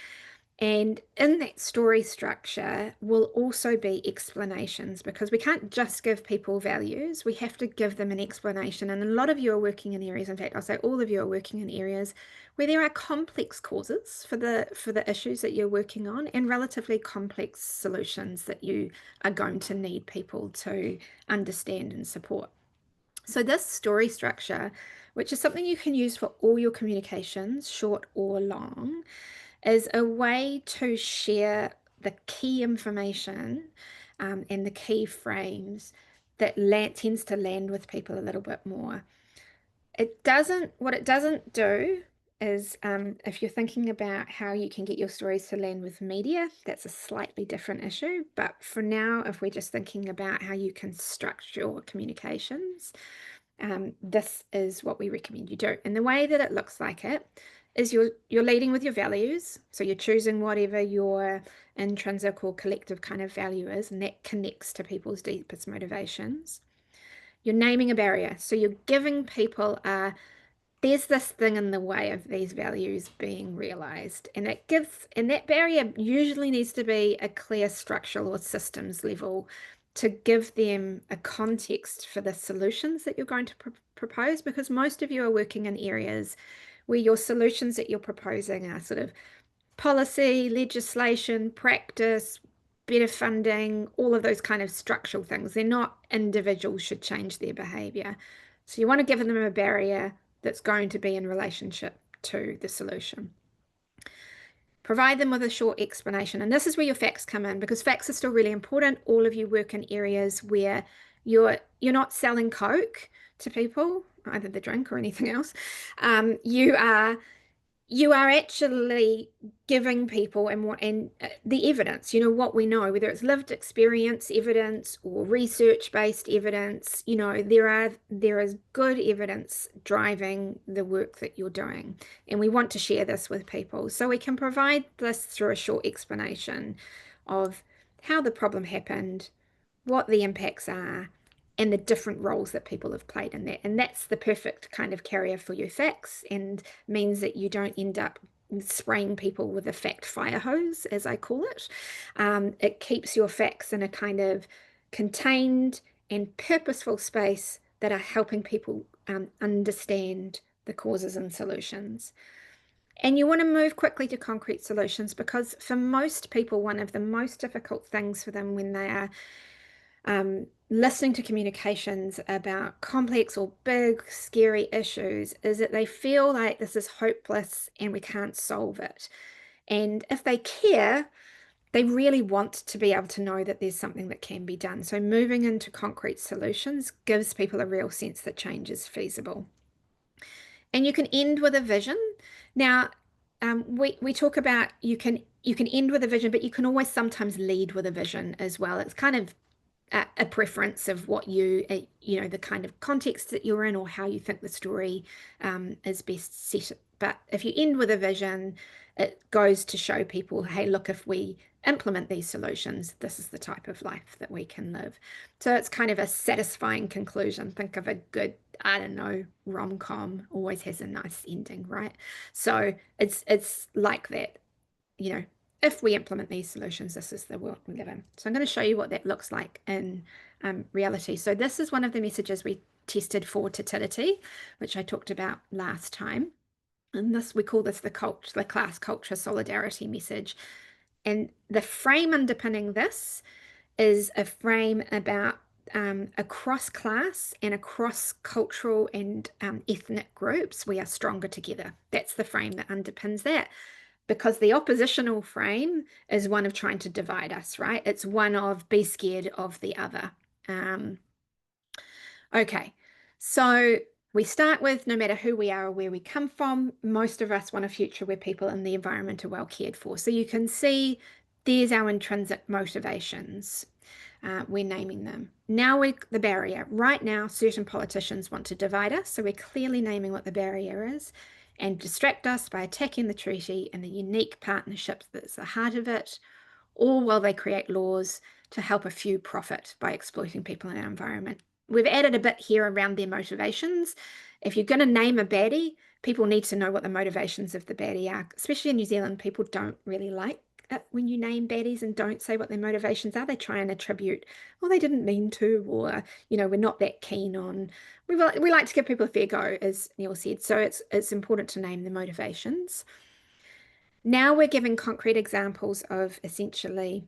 And in that story structure will also be explanations, because we can't just give people values, we have to give them an explanation. And a lot of you are working in areas, in fact, I'll say all of you are working in areas where there are complex causes for the issues that you're working on, and relatively complex solutions that you are going to need people to understand and support. So this story structure, which is something you can use for all your communications, short or long, is a way to share the key information and the key frames that tends to land with people a little bit more. What it doesn't do is, if you're thinking about how you can get your stories to land with media, that's a slightly different issue. But for now, if we're just thinking about how you can structure your communications, this is what we recommend you do. And the way that it looks like it is you're leading with your values. So you're choosing whatever your intrinsic or collective kind of value is, and that connects to people's deepest motivations. You're naming a barrier. So you're giving people there's this thing in the way of these values being realized. And that barrier usually needs to be a clear structural or systems level to give them a context for the solutions that you're going to propose, because most of you are working in areas where your solutions that you're proposing are sort of policy, legislation, practice, better funding, all of those kind of structural things. They're not individuals should change their behavior. So you want to give them a barrier that's going to be in relationship to the solution. Provide them with a short explanation. And this is where your facts come in, because facts are still really important. All of you work in areas where you're not selling Coke to people, either the drink or anything else. You are actually giving people and the evidence, what we know, whether it's lived experience evidence or research-based evidence, there is good evidence driving the work that you're doing. And we want to share this with people. So we can provide this through a short explanation of how the problem happened, what the impacts are, and the different roles that people have played in that. And that's the perfect kind of carrier for your facts, and means that you don't end up spraying people with a fact fire hose, as I call it. It keeps your facts in a kind of contained and purposeful space that are helping people understand the causes and solutions. And you want to move quickly to concrete solutions, because for most people, one of the most difficult things for them when they are listening to communications about complex or big, scary issues is that they feel like this is hopeless and we can't solve it. And if they care, they really want to be able to know that there's something that can be done. So moving into concrete solutions gives people a real sense that change is feasible. And you can end with a vision. Now, we talk about you can end with a vision, but you can always sometimes lead with a vision as well. It's kind of a preference of what you know, the kind of context that you're in or how you think the story is best set. But if you end with a vision, it goes to show people, hey, look, if we implement these solutions, this is the type of life that we can live. So it's kind of a satisfying conclusion. Think of a good, I don't know, rom-com always has a nice ending, right? So it's like that, you know, if we implement these solutions, this is the world we live in. So I'm going to show you what that looks like in reality. So this is one of the messages we tested for Tatility, which I talked about last time. And this, we call this the class culture solidarity message. And the frame underpinning this is a frame about across class and across cultural and ethnic groups, we are stronger together. That's the frame that underpins that. Because the oppositional frame is one of trying to divide us, right? It's one of be scared of the other. Okay, so we start with no matter who we are or where we come from, most of us want a future where people and the environment are well cared for. So you can see there's our intrinsic motivations. We're naming them. Now the barrier. Right now, certain politicians want to divide us, so we're clearly naming what the barrier is, and distract us by attacking the treaty and the unique partnerships that's the heart of it, all while they create laws to help a few profit by exploiting people in our environment. We've added a bit here around their motivations. If you're going to name a baddie, people need to know what the motivations of the baddie are. Especially in New Zealand, people don't really like it when you name baddies and don't say what their motivations are. They try and attribute, well, they didn't mean to, or, you know, we're not that keen on. We like to give people a fair go, as Neil said. So it's important to name the motivations. Now we're giving concrete examples of essentially,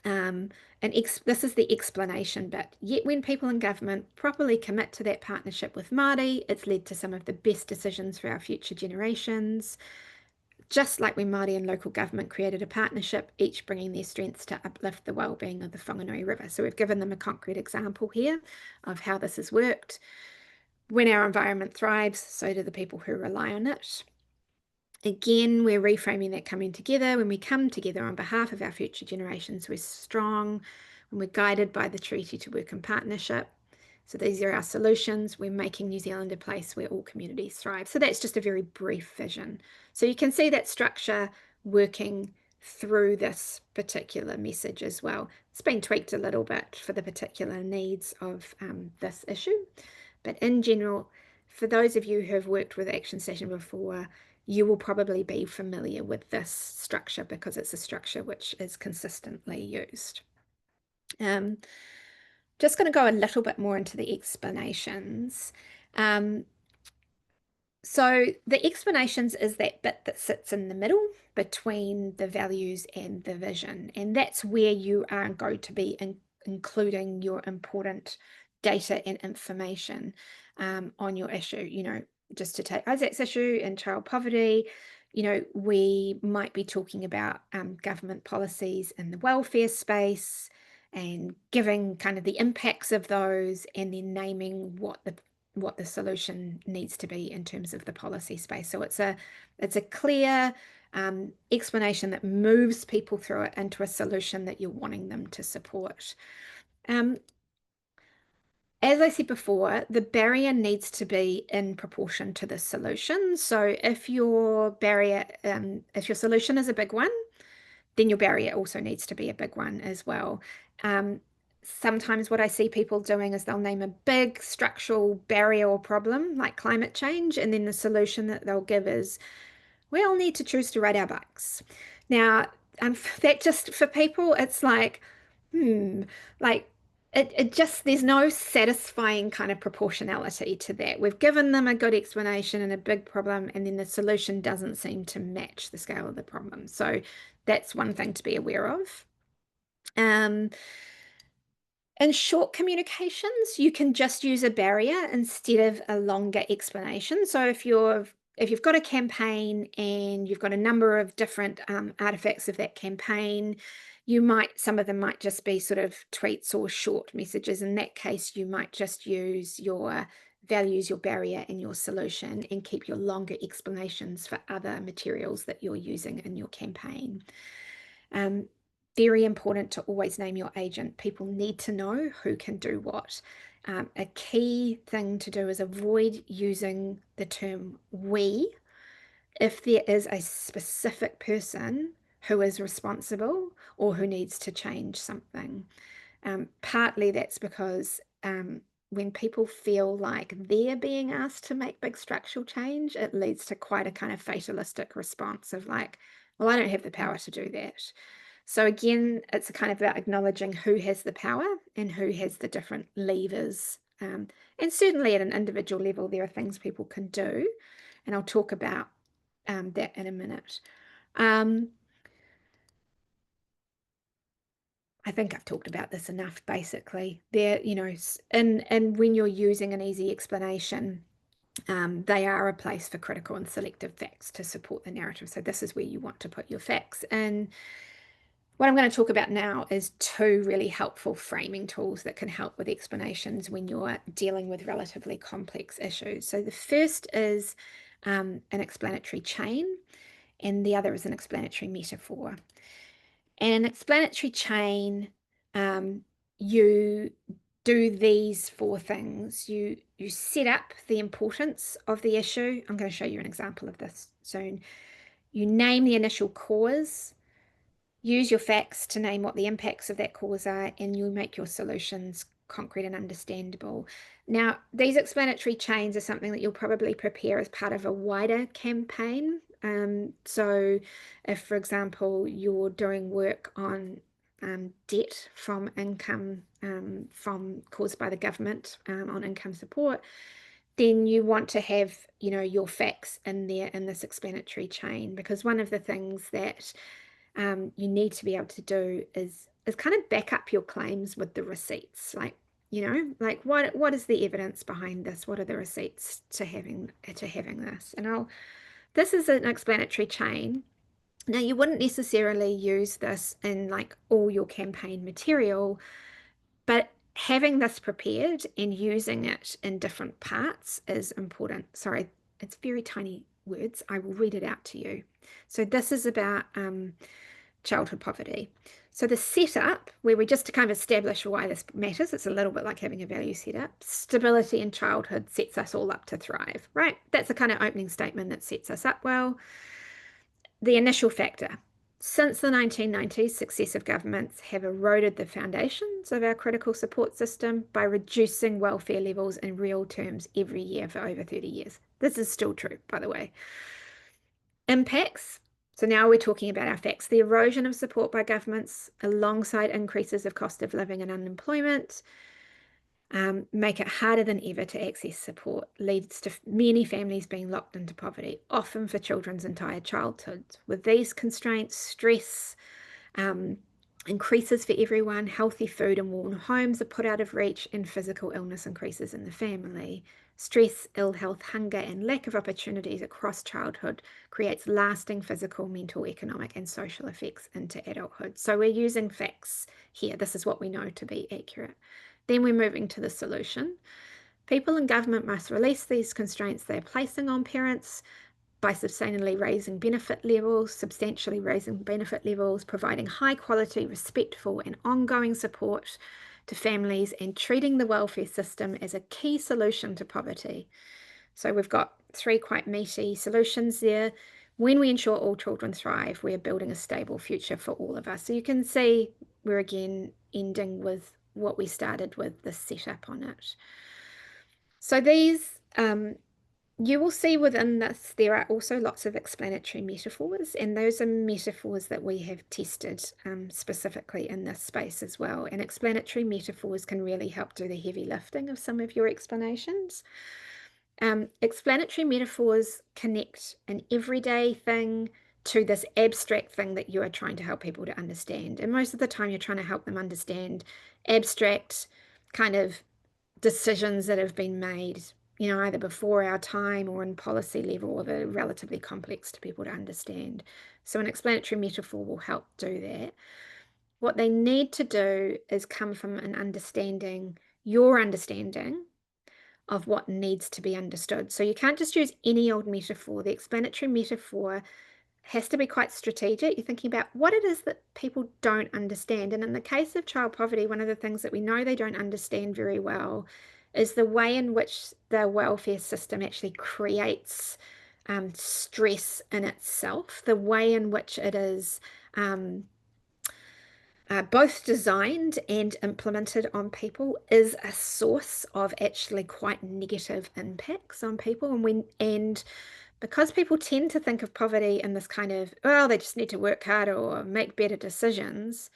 this is the explanation bit. Yet when people in government properly commit to that partnership with Māori, it's led to some of the best decisions for our future generations. Just like when Māori and local government created a partnership, each bringing their strengths to uplift the well-being of the Whanganui River. So we've given them a concrete example here of how this has worked. When our environment thrives, so do the people who rely on it. Again, we're reframing that coming together. When we come together on behalf of our future generations, we're strong, and we're guided by the treaty to work in partnership. So these are our solutions. We're making New Zealand a place where all communities thrive. So that's just a very brief vision. So you can see that structure working through this particular message as well. It's been tweaked a little bit for the particular needs of this issue. But in general, for those of you who have worked with Action Session before, you will probably be familiar with this structure because it's a structure which is consistently used. Just going to go a little bit more into the explanations. So the explanations is that bit that sits in the middle between the values and the vision. And that's where you are going to be including your important data and information on your issue. You know, just to take Isaac's issue and child poverty, you know, we might be talking about government policies in the welfare space and giving kind of the impacts of those, and then naming what the solution needs to be in terms of the policy space. So it's a clear explanation that moves people through it into a solution that you're wanting them to support. As I said before, the barrier needs to be in proportion to the solution. So if your barrier, if your solution is a big one, then your barrier also needs to be a big one as well. Sometimes what I see people doing is they'll name a big structural barrier or problem like climate change, and then the solution that they'll give is, We all need to choose to ride our bikes. Now, that just for people, it's like, like it just, there's no satisfying kind of proportionality to that. We've given them a good explanation and a big problem, and then the solution doesn't seem to match the scale of the problem. So that's one thing to be aware of. In short communications, you can just use a barrier instead of a longer explanation. So if you've got a campaign and you've got a number of different artifacts of that campaign, some of them might just be sort of tweets or short messages. In that case, you might just use your values, your barrier, and your solution, and keep your longer explanations for other materials that you're using in your campaign. Very important to always name your agent. People need to know who can do what. A key thing to do is avoid using the term we if there is a specific person who is responsible or who needs to change something. Partly that's because when people feel like they're being asked to make big structural change, it leads to quite a kind of fatalistic response of like, well, I don't have the power to do that. So again, it's kind of about acknowledging who has the power and who has the different levers. And certainly at an individual level, there are things people can do. And I'll talk about that in a minute. I think I've talked about this enough, basically. There, and when you're using an easy explanation, they are a place for critical and selective facts to support the narrative. So this is where you want to put your facts. And what I'm going to talk about now is two really helpful framing tools that can help with explanations when you're dealing with relatively complex issues. So the first is an explanatory chain, and the other is an explanatory metaphor. And an explanatory chain, you do these four things. You set up the importance of the issue. I'm going to show you an example of this soon. You name the initial cause. Use your facts to name what the impacts of that cause are, and you make your solutions concrete and understandable. Now, these explanatory chains are something that you'll probably prepare as part of a wider campaign. So if, for example, you're doing work on debt from income caused by the government on income support, then you want to have, your facts in there in this explanatory chain, because one of the things that you need to be able to do is kind of back up your claims with the receipts. Like, what is the evidence behind this? What are the receipts to having this? And this is an explanatory chain. Now, you wouldn't necessarily use this in like all your campaign material, but having this prepared and using it in different parts is important. Sorry, it's very tiny words. I will read it out to you. So this is about childhood poverty. So the setup, where we just to kind of establish why this matters, it's a little bit like having a value setup. Stability in childhood sets us all up to thrive, right? That's a kind of opening statement that sets us up well. The initial factor. Since the 1990s, successive governments have eroded the foundations of our critical support system by reducing welfare levels in real terms every year for over 30 years. This is still true, by the way. Impacts. So now we're talking about our facts. The erosion of support by governments alongside increases of cost of living and unemployment make it harder than ever to access support, leads to many families being locked into poverty, often for children's entire childhood. With these constraints, stress increases for everyone, healthy food and warm homes are put out of reach, and physical illness increases in the family. Stress, ill health, hunger, and lack of opportunities across childhood creates lasting physical, mental, economic, and social effects into adulthood. So we're using facts here. This is what we know to be accurate. Then we're moving to the solution. People in government must release these constraints they're placing on parents by substantially raising benefit levels, providing high quality, respectful, and ongoing support to families, and treating the welfare system as a key solution to poverty. So we've got three quite meaty solutions there. When we ensure all children thrive, we are building a stable future for all of us. So you can see we're again ending with what we started with, the setup on it. So these You will see within this, there are also lots of explanatory metaphors, and those are metaphors that we have tested specifically in this space as well. And explanatory metaphors can really help do the heavy lifting of some of your explanations. Explanatory metaphors connect an everyday thing to this abstract thing that you are trying to help people to understand. And most of the time you're trying to help them understand abstract kind of decisions that have been made, you know, either before our time or in policy level, or that are relatively complex to people to understand. So an explanatory metaphor will help do that. What they need to do is come from an understanding, your understanding of what needs to be understood. So you can't just use any old metaphor. The explanatory metaphor has to be quite strategic. You're thinking about what it is that people don't understand. And in the case of child poverty, one of the things that we know they don't understand very well is the way in which the welfare system actually creates stress in itself, the way in which it is both designed and implemented on people is a source of actually quite negative impacts on people. And because people tend to think of poverty in this kind of, well, they just need to work harder or make better decisions,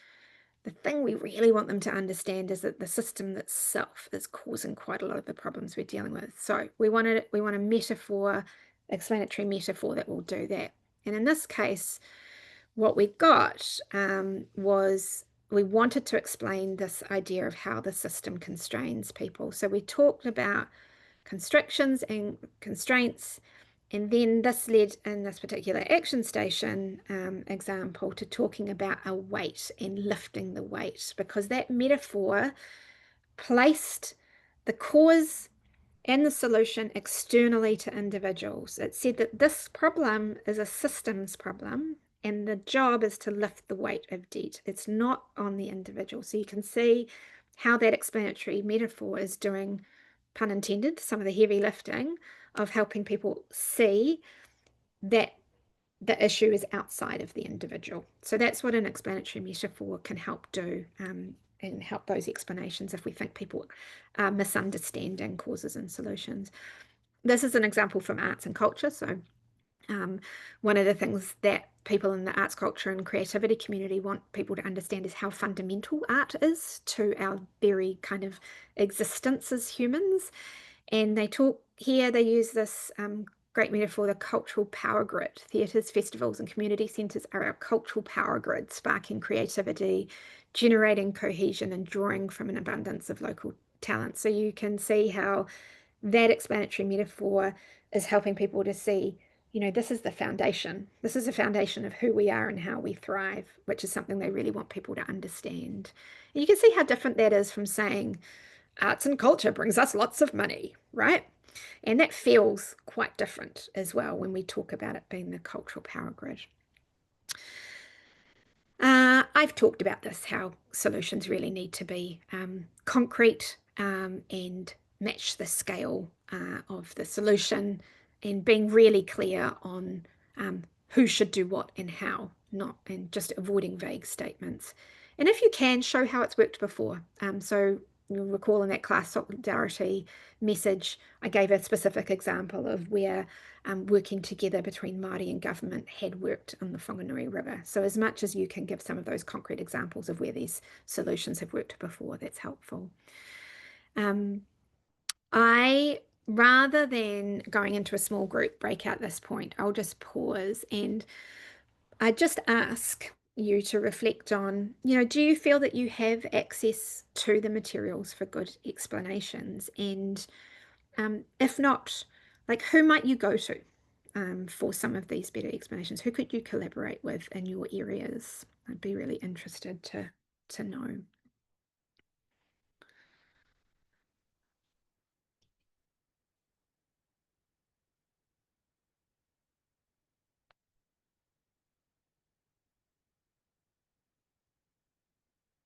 the thing we really want them to understand is that the system itself is causing quite a lot of the problems we're dealing with. So we want a metaphor, explanatory metaphor that will do that. And in this case, what we got was we wanted to explain this idea of how the system constrains people. So we talked about constrictions and constraints, and then this led in this particular action station example to talking about a weight and lifting the weight, because that metaphor placed the cause and the solution externally to individuals. It said that this problem is a systems problem, and the job is to lift the weight of debt. It's not on the individual. So you can see how that explanatory metaphor is doing, pun intended, some of the heavy lifting of helping people see that the issue is outside of the individual. So that's what an explanatory metaphor can help do, and help those explanations if we think people are misunderstanding causes and solutions. This is an example from arts and culture. So one of the things that people in the arts, culture and creativity community want people to understand is how fundamental art is to our very kind of existence as humans. And they talk here, they use this great metaphor, the cultural power grid. Theatres, festivals and community centres are our cultural power grid, sparking creativity, generating cohesion and drawing from an abundance of local talent. So you can see how that explanatory metaphor is helping people to see, you know, this is the foundation. This is the foundation of who we are and how we thrive, which is something they really want people to understand. And you can see how different that is from saying arts and culture brings us lots of money, right? And that feels quite different as well when we talk about it being the cultural power grid. I've talked about this, how solutions really need to be concrete and match the scale of the solution, and being really clear on who should do what and how, and just avoiding vague statements. And if you can, show how it's worked before. So you'll recall in that class solidarity message, I gave a specific example of where working together between Māori and government had worked on the Whanganui River. So as much as you can give some of those concrete examples of where these solutions have worked before, that's helpful. Rather than going into a small group breakout at this point, I'll just pause and I just ask you to reflect on, you know, do you feel that you have access to the materials for good explanations? And if not, like, who might you go to for some of these better explanations? Who could you collaborate with in your areas? I'd be really interested to know.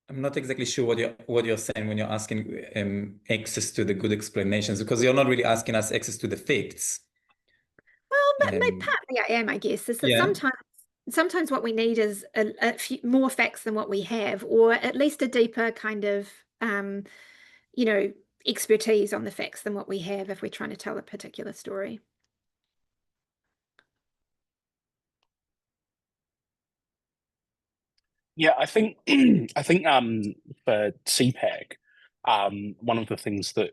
I'm not exactly sure what you're saying when you're asking access to the good explanations, because you're not really asking us access to the facts. Well, but partly I am, I guess, is that sometimes what we need is a few more facts than what we have, or at least a deeper kind of, you know, expertise on the facts than what we have if we're trying to tell a particular story. Yeah, I think for CPAC, one of the things that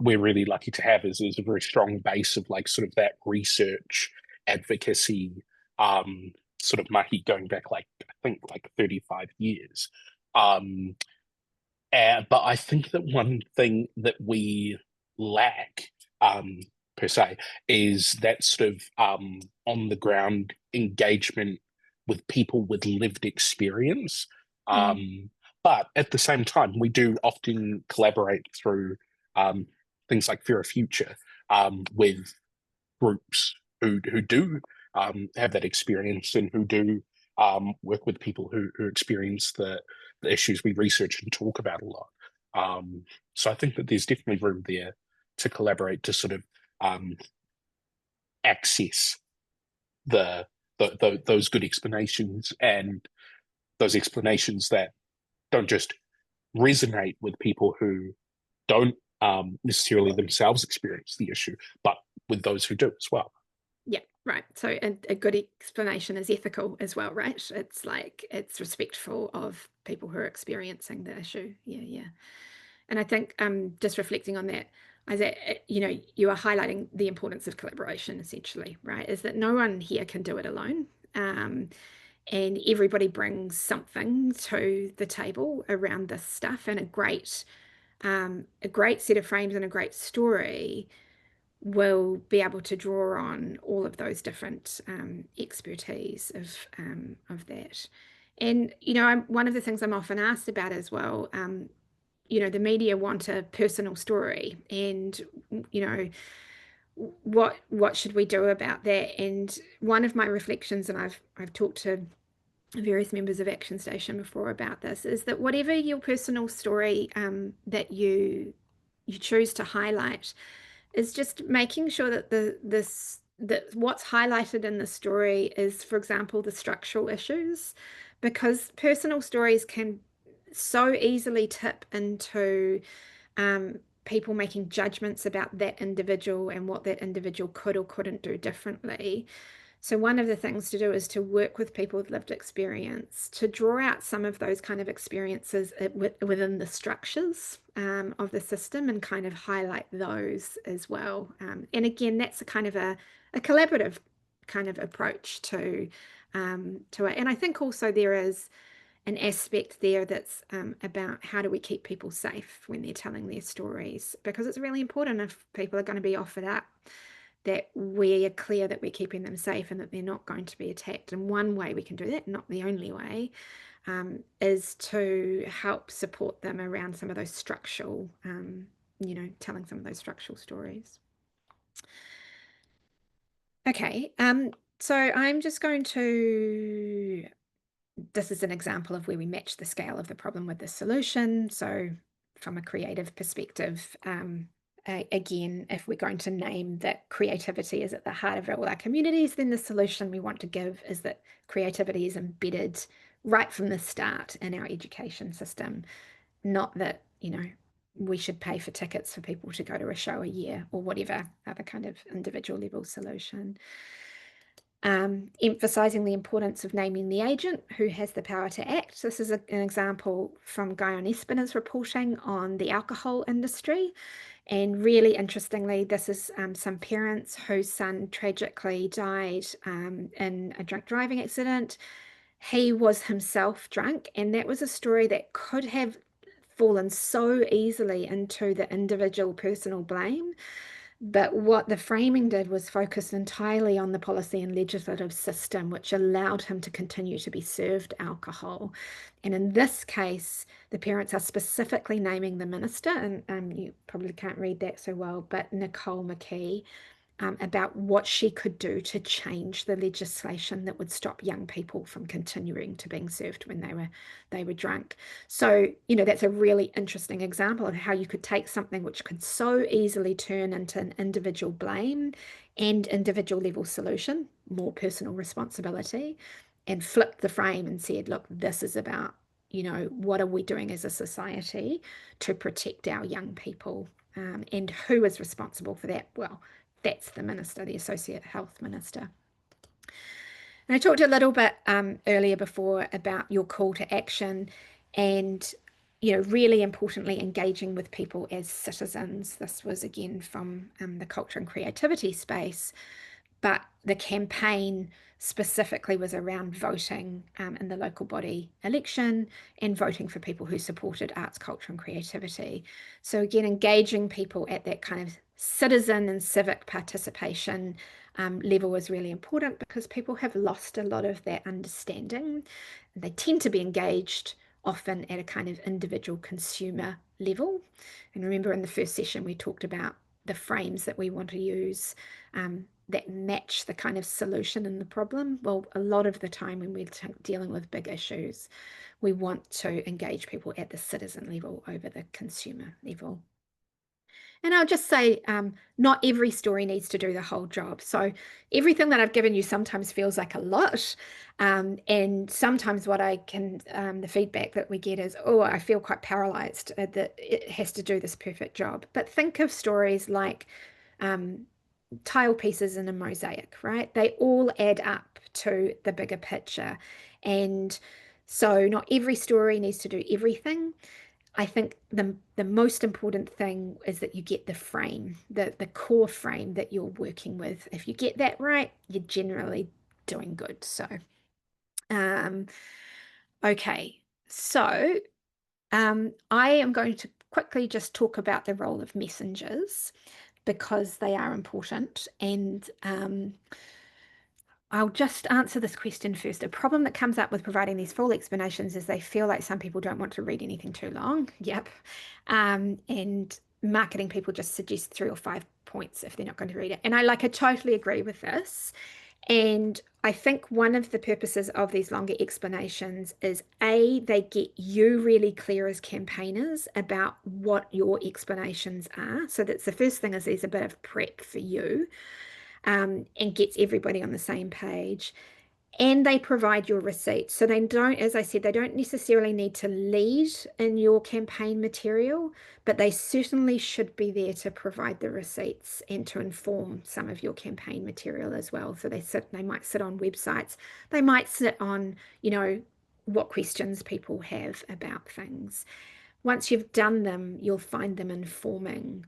we're really lucky to have is a very strong base of like sort of that research advocacy sort of mahi going back like I think like 35 years. But I think that one thing that we lack per se is that sort of on the ground engagement with people with lived experience. But at the same time, we do often collaborate through things like Fear of Future with groups who do have that experience and who do work with people who experience the issues we research and talk about a lot. So I think that there's definitely room there to collaborate to sort of access those good explanations and those explanations that don't just resonate with people who don't necessarily themselves experience the issue, but with those who do as well. Yeah, right. So a good explanation is ethical as well, right? It's like it's respectful of people who are experiencing the issue. Yeah. And I think just reflecting on that, Isaac, you are highlighting the importance of collaboration essentially, right? Is that no one here can do it alone. And everybody brings something to the table around this stuff, and a great set of frames and a great story will be able to draw on all of those different expertise of that. And one of the things I'm often asked about as well, the media want a personal story, and what should we do about that? And one of my reflections, and I've talked to various members of Action Station before about this, is that whatever your personal story that you choose to highlight, is just making sure that that what's highlighted in the story is, for example, the structural issues, because personal stories can so easily tip into people making judgments about that individual and what that individual could or couldn't do differently. So one of the things to do is to work with people with lived experience to draw out some of those kind of experiences within the structures of the system and kind of highlight those as well. And again, that's a kind of a collaborative kind of approach to it. And I think also there is an aspect there that's about how do we keep people safe when they're telling their stories, because it's really important if people are going to be offered up that we are clear that we're keeping them safe and that they're not going to be attacked. And one way we can do that, not the only way, is to help support them around some of those structural, telling some of those structural stories. Okay, so I'm just going to, this is an example of where we match the scale of the problem with the solution. So from a creative perspective, again, if we're going to name that creativity is at the heart of all our communities, then the solution we want to give is that creativity is embedded right from the start in our education system. Not that, we should pay for tickets for people to go to a show a year or whatever other kind of individual level solution. Emphasizing the importance of naming the agent who has the power to act. This is an example from Guyon Espina's reporting on the alcohol industry. And really interestingly, this is some parents whose son tragically died in a drunk driving accident. He was himself drunk, and that was a story that could have fallen so easily into the individual personal blame. But what the framing did was focus entirely on the policy and legislative system, which allowed him to continue to be served alcohol. And in this case, the parents are specifically naming the minister, and you probably can't read that so well, but Nicole McKee, about what she could do to change the legislation that would stop young people from continuing to being served when they were drunk. So, that's a really interesting example of how you could take something which could so easily turn into an individual blame and individual level solution, more personal responsibility, and flip the frame and said, look, this is about, what are we doing as a society to protect our young people, and who is responsible for that? Well, that's the minister, the Associate Health Minister. And I talked a little bit earlier before about your call to action and, really importantly, engaging with people as citizens. This was again from the culture and creativity space, but the campaign specifically was around voting in the local body election and voting for people who supported arts, culture and creativity. So again, engaging people at that kind of citizen and civic participation level was really important because people have lost a lot of that understanding. They tend to be engaged often at a kind of individual consumer level. And remember in the first session, we talked about the frames that we want to use that match the kind of solution and the problem. Well, a lot of the time when we're dealing with big issues, we want to engage people at the citizen level over the consumer level. And I'll just say, not every story needs to do the whole job. So everything that I've given you sometimes feels like a lot. And sometimes what I can, the feedback that we get is, oh, I feel quite paralyzed that it has to do this perfect job. But think of stories like tile pieces in a mosaic, right? They all add up to the bigger picture. And so not every story needs to do everything. I think the most important thing is that you get the frame, the core frame that you're working with. If you get that right, you're generally doing good. So, okay. So, I am going to quickly just talk about the role of messengers because they are important. And I'll just answer this question first. A problem that comes up with providing these full explanations is they feel like some people don't want to read anything too long. Yep. And marketing people just suggest 3 or 5 points if they're not going to read it. And I totally agree with this. And I think one of the purposes of these longer explanations is A, they get you really clear as campaigners about what your explanations are. So that's the first thing, is there's a bit of prep for you. And gets everybody on the same page. And they provide your receipts. So they don't, as I said, they don't necessarily need to lead in your campaign material, but they certainly should be there to provide the receipts and to inform some of your campaign material as well. So they might sit on websites. They might sit on, what questions people have about things. Once you've done them, you'll find them informing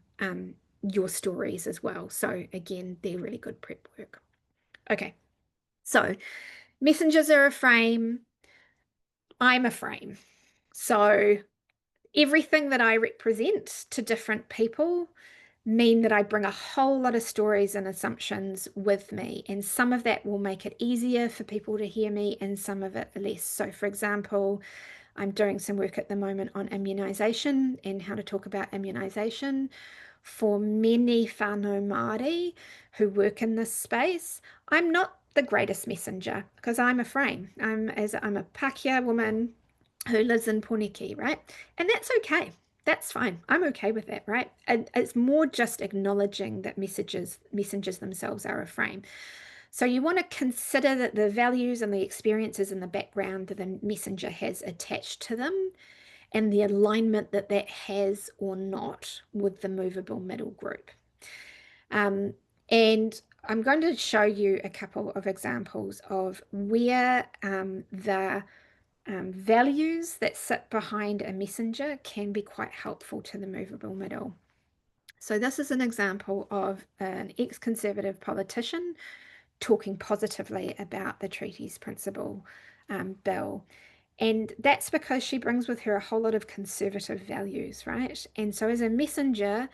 your stories as well. So again, they're really good prep work. Okay, so messengers are a frame. I'm a frame. So everything that I represent to different people mean that I bring a whole lot of stories and assumptions with me. And some of that will make it easier for people to hear me and some of it less. So for example, I'm doing some work at the moment on immunisation and how to talk about immunisation. For many whānau Māori who work in this space, I'm not the greatest messenger because I'm a frame. I'm a Pākehā woman who lives in Poneke, right? And that's okay. That's fine. I'm okay with that, right? And it's more just acknowledging that messengers themselves are a frame. So you want to consider that the values and the experiences and the background that the messenger has attached to them and the alignment that that has or not with the movable middle group. And I'm going to show you a couple of examples of where the values that sit behind a messenger can be quite helpful to the movable middle. So this is an example of an ex-Conservative politician talking positively about the treaty's principal bill. And that's because she brings with her a whole lot of conservative values, right? And so as a messenger,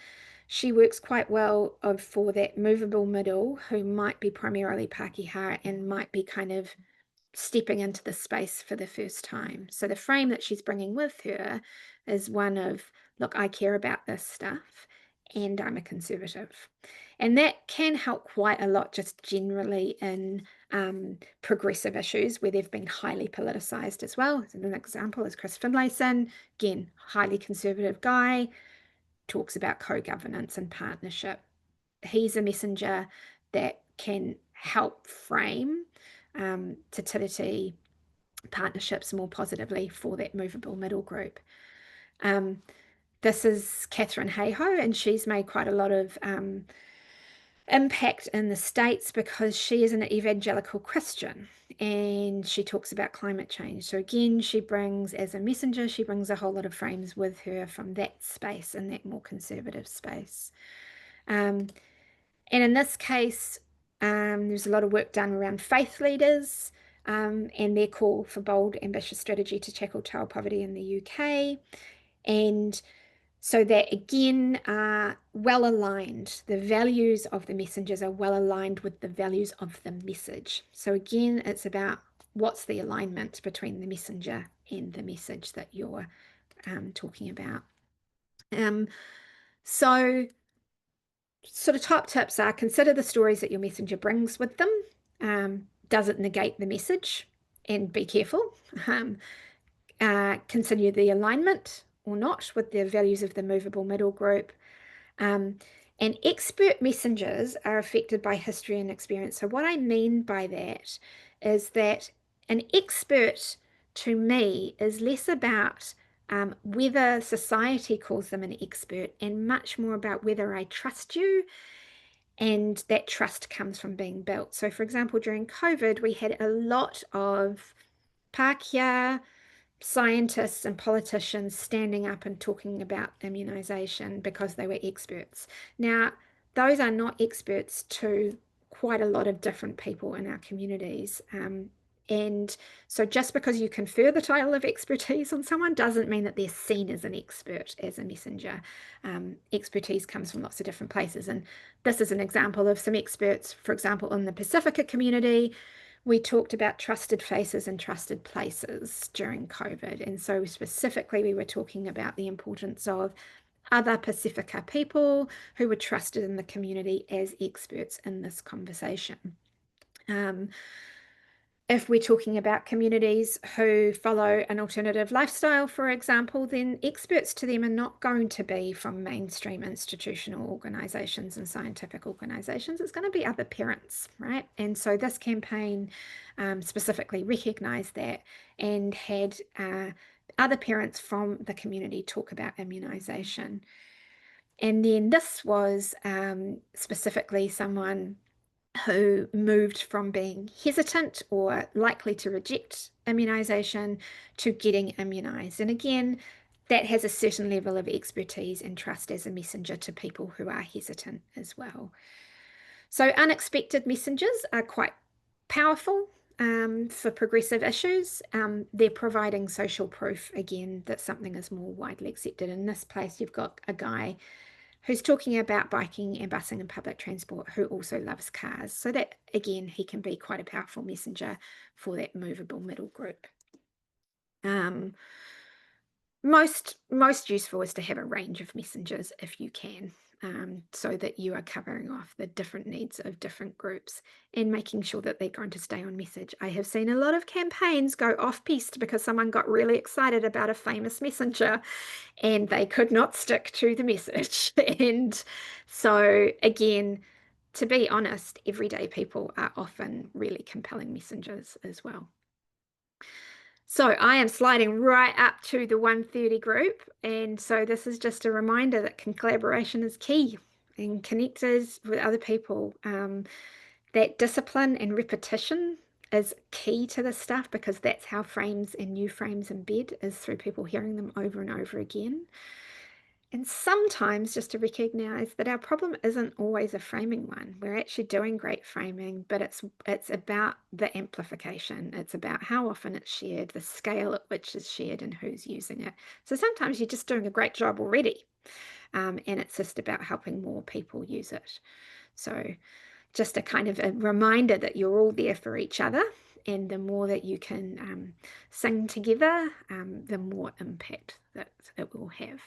she works quite well for that movable middle who might be primarily Pākehā and might be kind of stepping into the space for the first time. So the frame that she's bringing with her is one of, look, I care about this stuff and I'm a conservative. And that can help quite a lot just generally in progressive issues where they've been highly politicized as well. As an example is Chris Finlayson, again, highly conservative guy, talks about co-governance and partnership. He's a messenger that can help frame Te Tiriti partnerships more positively for that movable middle group. This is Catherine Hayhoe, and she's made quite a lot of impact in the States because she is an evangelical Christian and she talks about climate change. So again, she brings, as a messenger, she brings a whole lot of frames with her from that space and that more conservative space. And in this case, there's a lot of work done around faith leaders and their call for bold, ambitious strategy to tackle child poverty in the UK. And so that again are well aligned. The values of the messengers are well aligned with the values of the message. So again, it's about what's the alignment between the messenger and the message that you're talking about. So sort of top tips are: consider the stories that your messenger brings with them. Does it negate the message? And be careful. Consider the alignment or not with the values of the movable middle group. And expert messengers are affected by history and experience. So what I mean by that is that an expert to me is less about whether society calls them an expert and much more about whether I trust you, and that trust comes from being built. So for example, during COVID, we had a lot of Pākehā scientists and politicians standing up and talking about immunization because they were experts. Now, those are not experts to quite a lot of different people in our communities. And so just because you confer the title of expertise on someone doesn't mean that they're seen as an expert, as a messenger. Expertise comes from lots of different places. And this is an example of some experts, for example, in the Pacifica community. We talked about trusted faces and trusted places during COVID. And so specifically, we were talking about the importance of other Pacifica people who were trusted in the community as experts in this conversation. If we're talking about communities who follow an alternative lifestyle, for example, then experts to them are not going to be from mainstream institutional organisations and scientific organisations. It's going to be other parents, right? And so this campaign specifically recognised that and had other parents from the community talk about immunisation. And then this was specifically someone who moved from being hesitant or likely to reject immunisation to getting immunised. And again, that has a certain level of expertise and trust as a messenger to people who are hesitant as well. So unexpected messengers are quite powerful for progressive issues. They're providing social proof, again, that something is more widely accepted. In this place, you've got a guy who's talking about biking and busing and public transport, who also loves cars. So that, again, he can be quite a powerful messenger for that movable middle group. Most useful is to have a range of messengers if you can, so that you are covering off the different needs of different groups and making sure that they're going to stay on message. I have seen a lot of campaigns go off-piste because someone got really excited about a famous messenger and they could not stick to the message. And so again, to be honest, everyday people are often really compelling messengers as well. So I am sliding right up to the 1:30 group. And so this is just a reminder that collaboration is key and connect us with other people. That discipline and repetition is key to this stuff, because that's how frames and new frames embed, is through people hearing them over and over again. And sometimes just to recognize that our problem isn't always a framing one. We're actually doing great framing, but it's about the amplification. It's about how often it's shared, the scale at which it's shared, and who's using it. So sometimes you're just doing a great job already, and it's just about helping more people use it. So just a kind of a reminder that you're all there for each other, and the more that you can sing together, the more impact that it will have.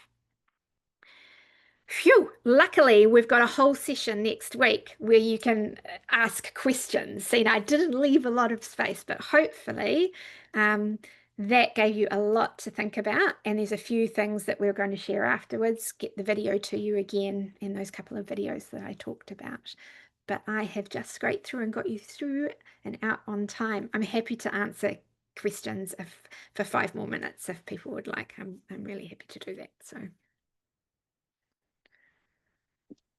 Phew, luckily we've got a whole session next week where you can ask questions. See, I didn't leave a lot of space, but hopefully that gave you a lot to think about. And there's a few things that we're going to share afterwards, get the video to you again, and those couple of videos that I talked about. But I have just scraped through and got you through and out on time. I'm happy to answer questions for 5 more minutes if people would like. I'm really happy to do that. So.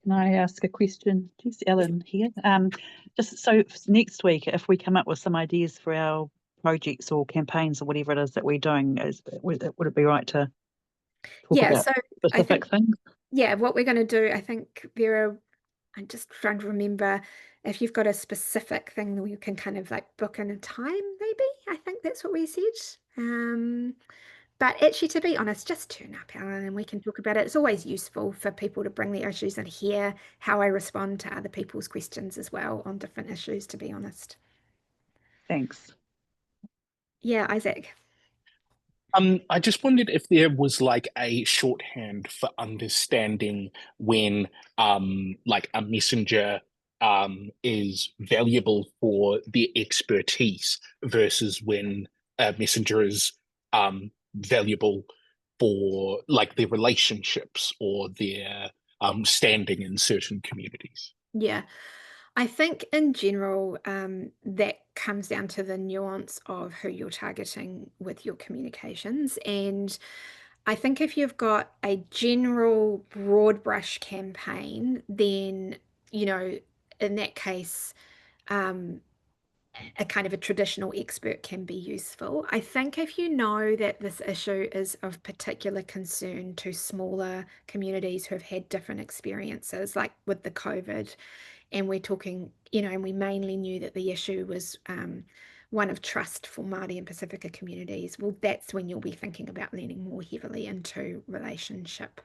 Can I ask a question? Just Ellen here. Just so next week, if we come up with some ideas for our projects or campaigns or whatever it is that we're doing, would it be right to talk about So specific things? Yeah, what we're going to do, I think I'm just trying to remember if you've got a specific thing that you can kind of like book in a time, maybe. I think that's what we said. But actually, to be honest, just turn up, Alan, and we can talk about it. It's always useful for people to bring their issues and hear how I respond to other people's questions as well on different issues, to be honest. Thanks. Yeah, Isaac. I just wondered if there was like a shorthand for understanding when like a messenger is valuable for their expertise versus when a messenger is valuable for like their relationships or their standing in certain communities. Yeah, I think in general, that comes down to the nuance of who you're targeting with your communications. And I think if you've got a general broad brush campaign, then, in that case, a kind of a traditional expert can be useful. I think if you know that this issue is of particular concern to smaller communities who have had different experiences, like with the COVID, and we're talking, and we mainly knew that the issue was one of trust for Māori and Pacifica communities, well, that's when you'll be thinking about leaning more heavily into relationship.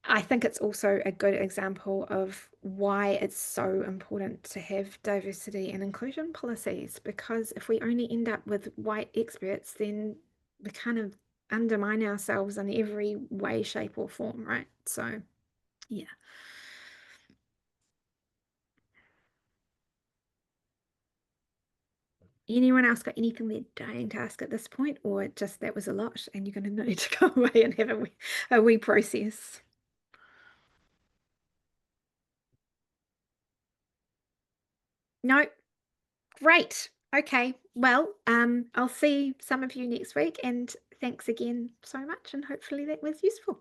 I think it's also a good example of why it's so important to have diversity and inclusion policies, because if we only end up with white experts, then we kind of undermine ourselves in every way, shape, or form, right? So, yeah. Anyone else got anything they're dying to ask at this point, or just that was a lot and you're going to need to go away and have a wee process? No. Great. Okay. Well, I'll see some of you next week, and thanks again so much, and hopefully that was useful.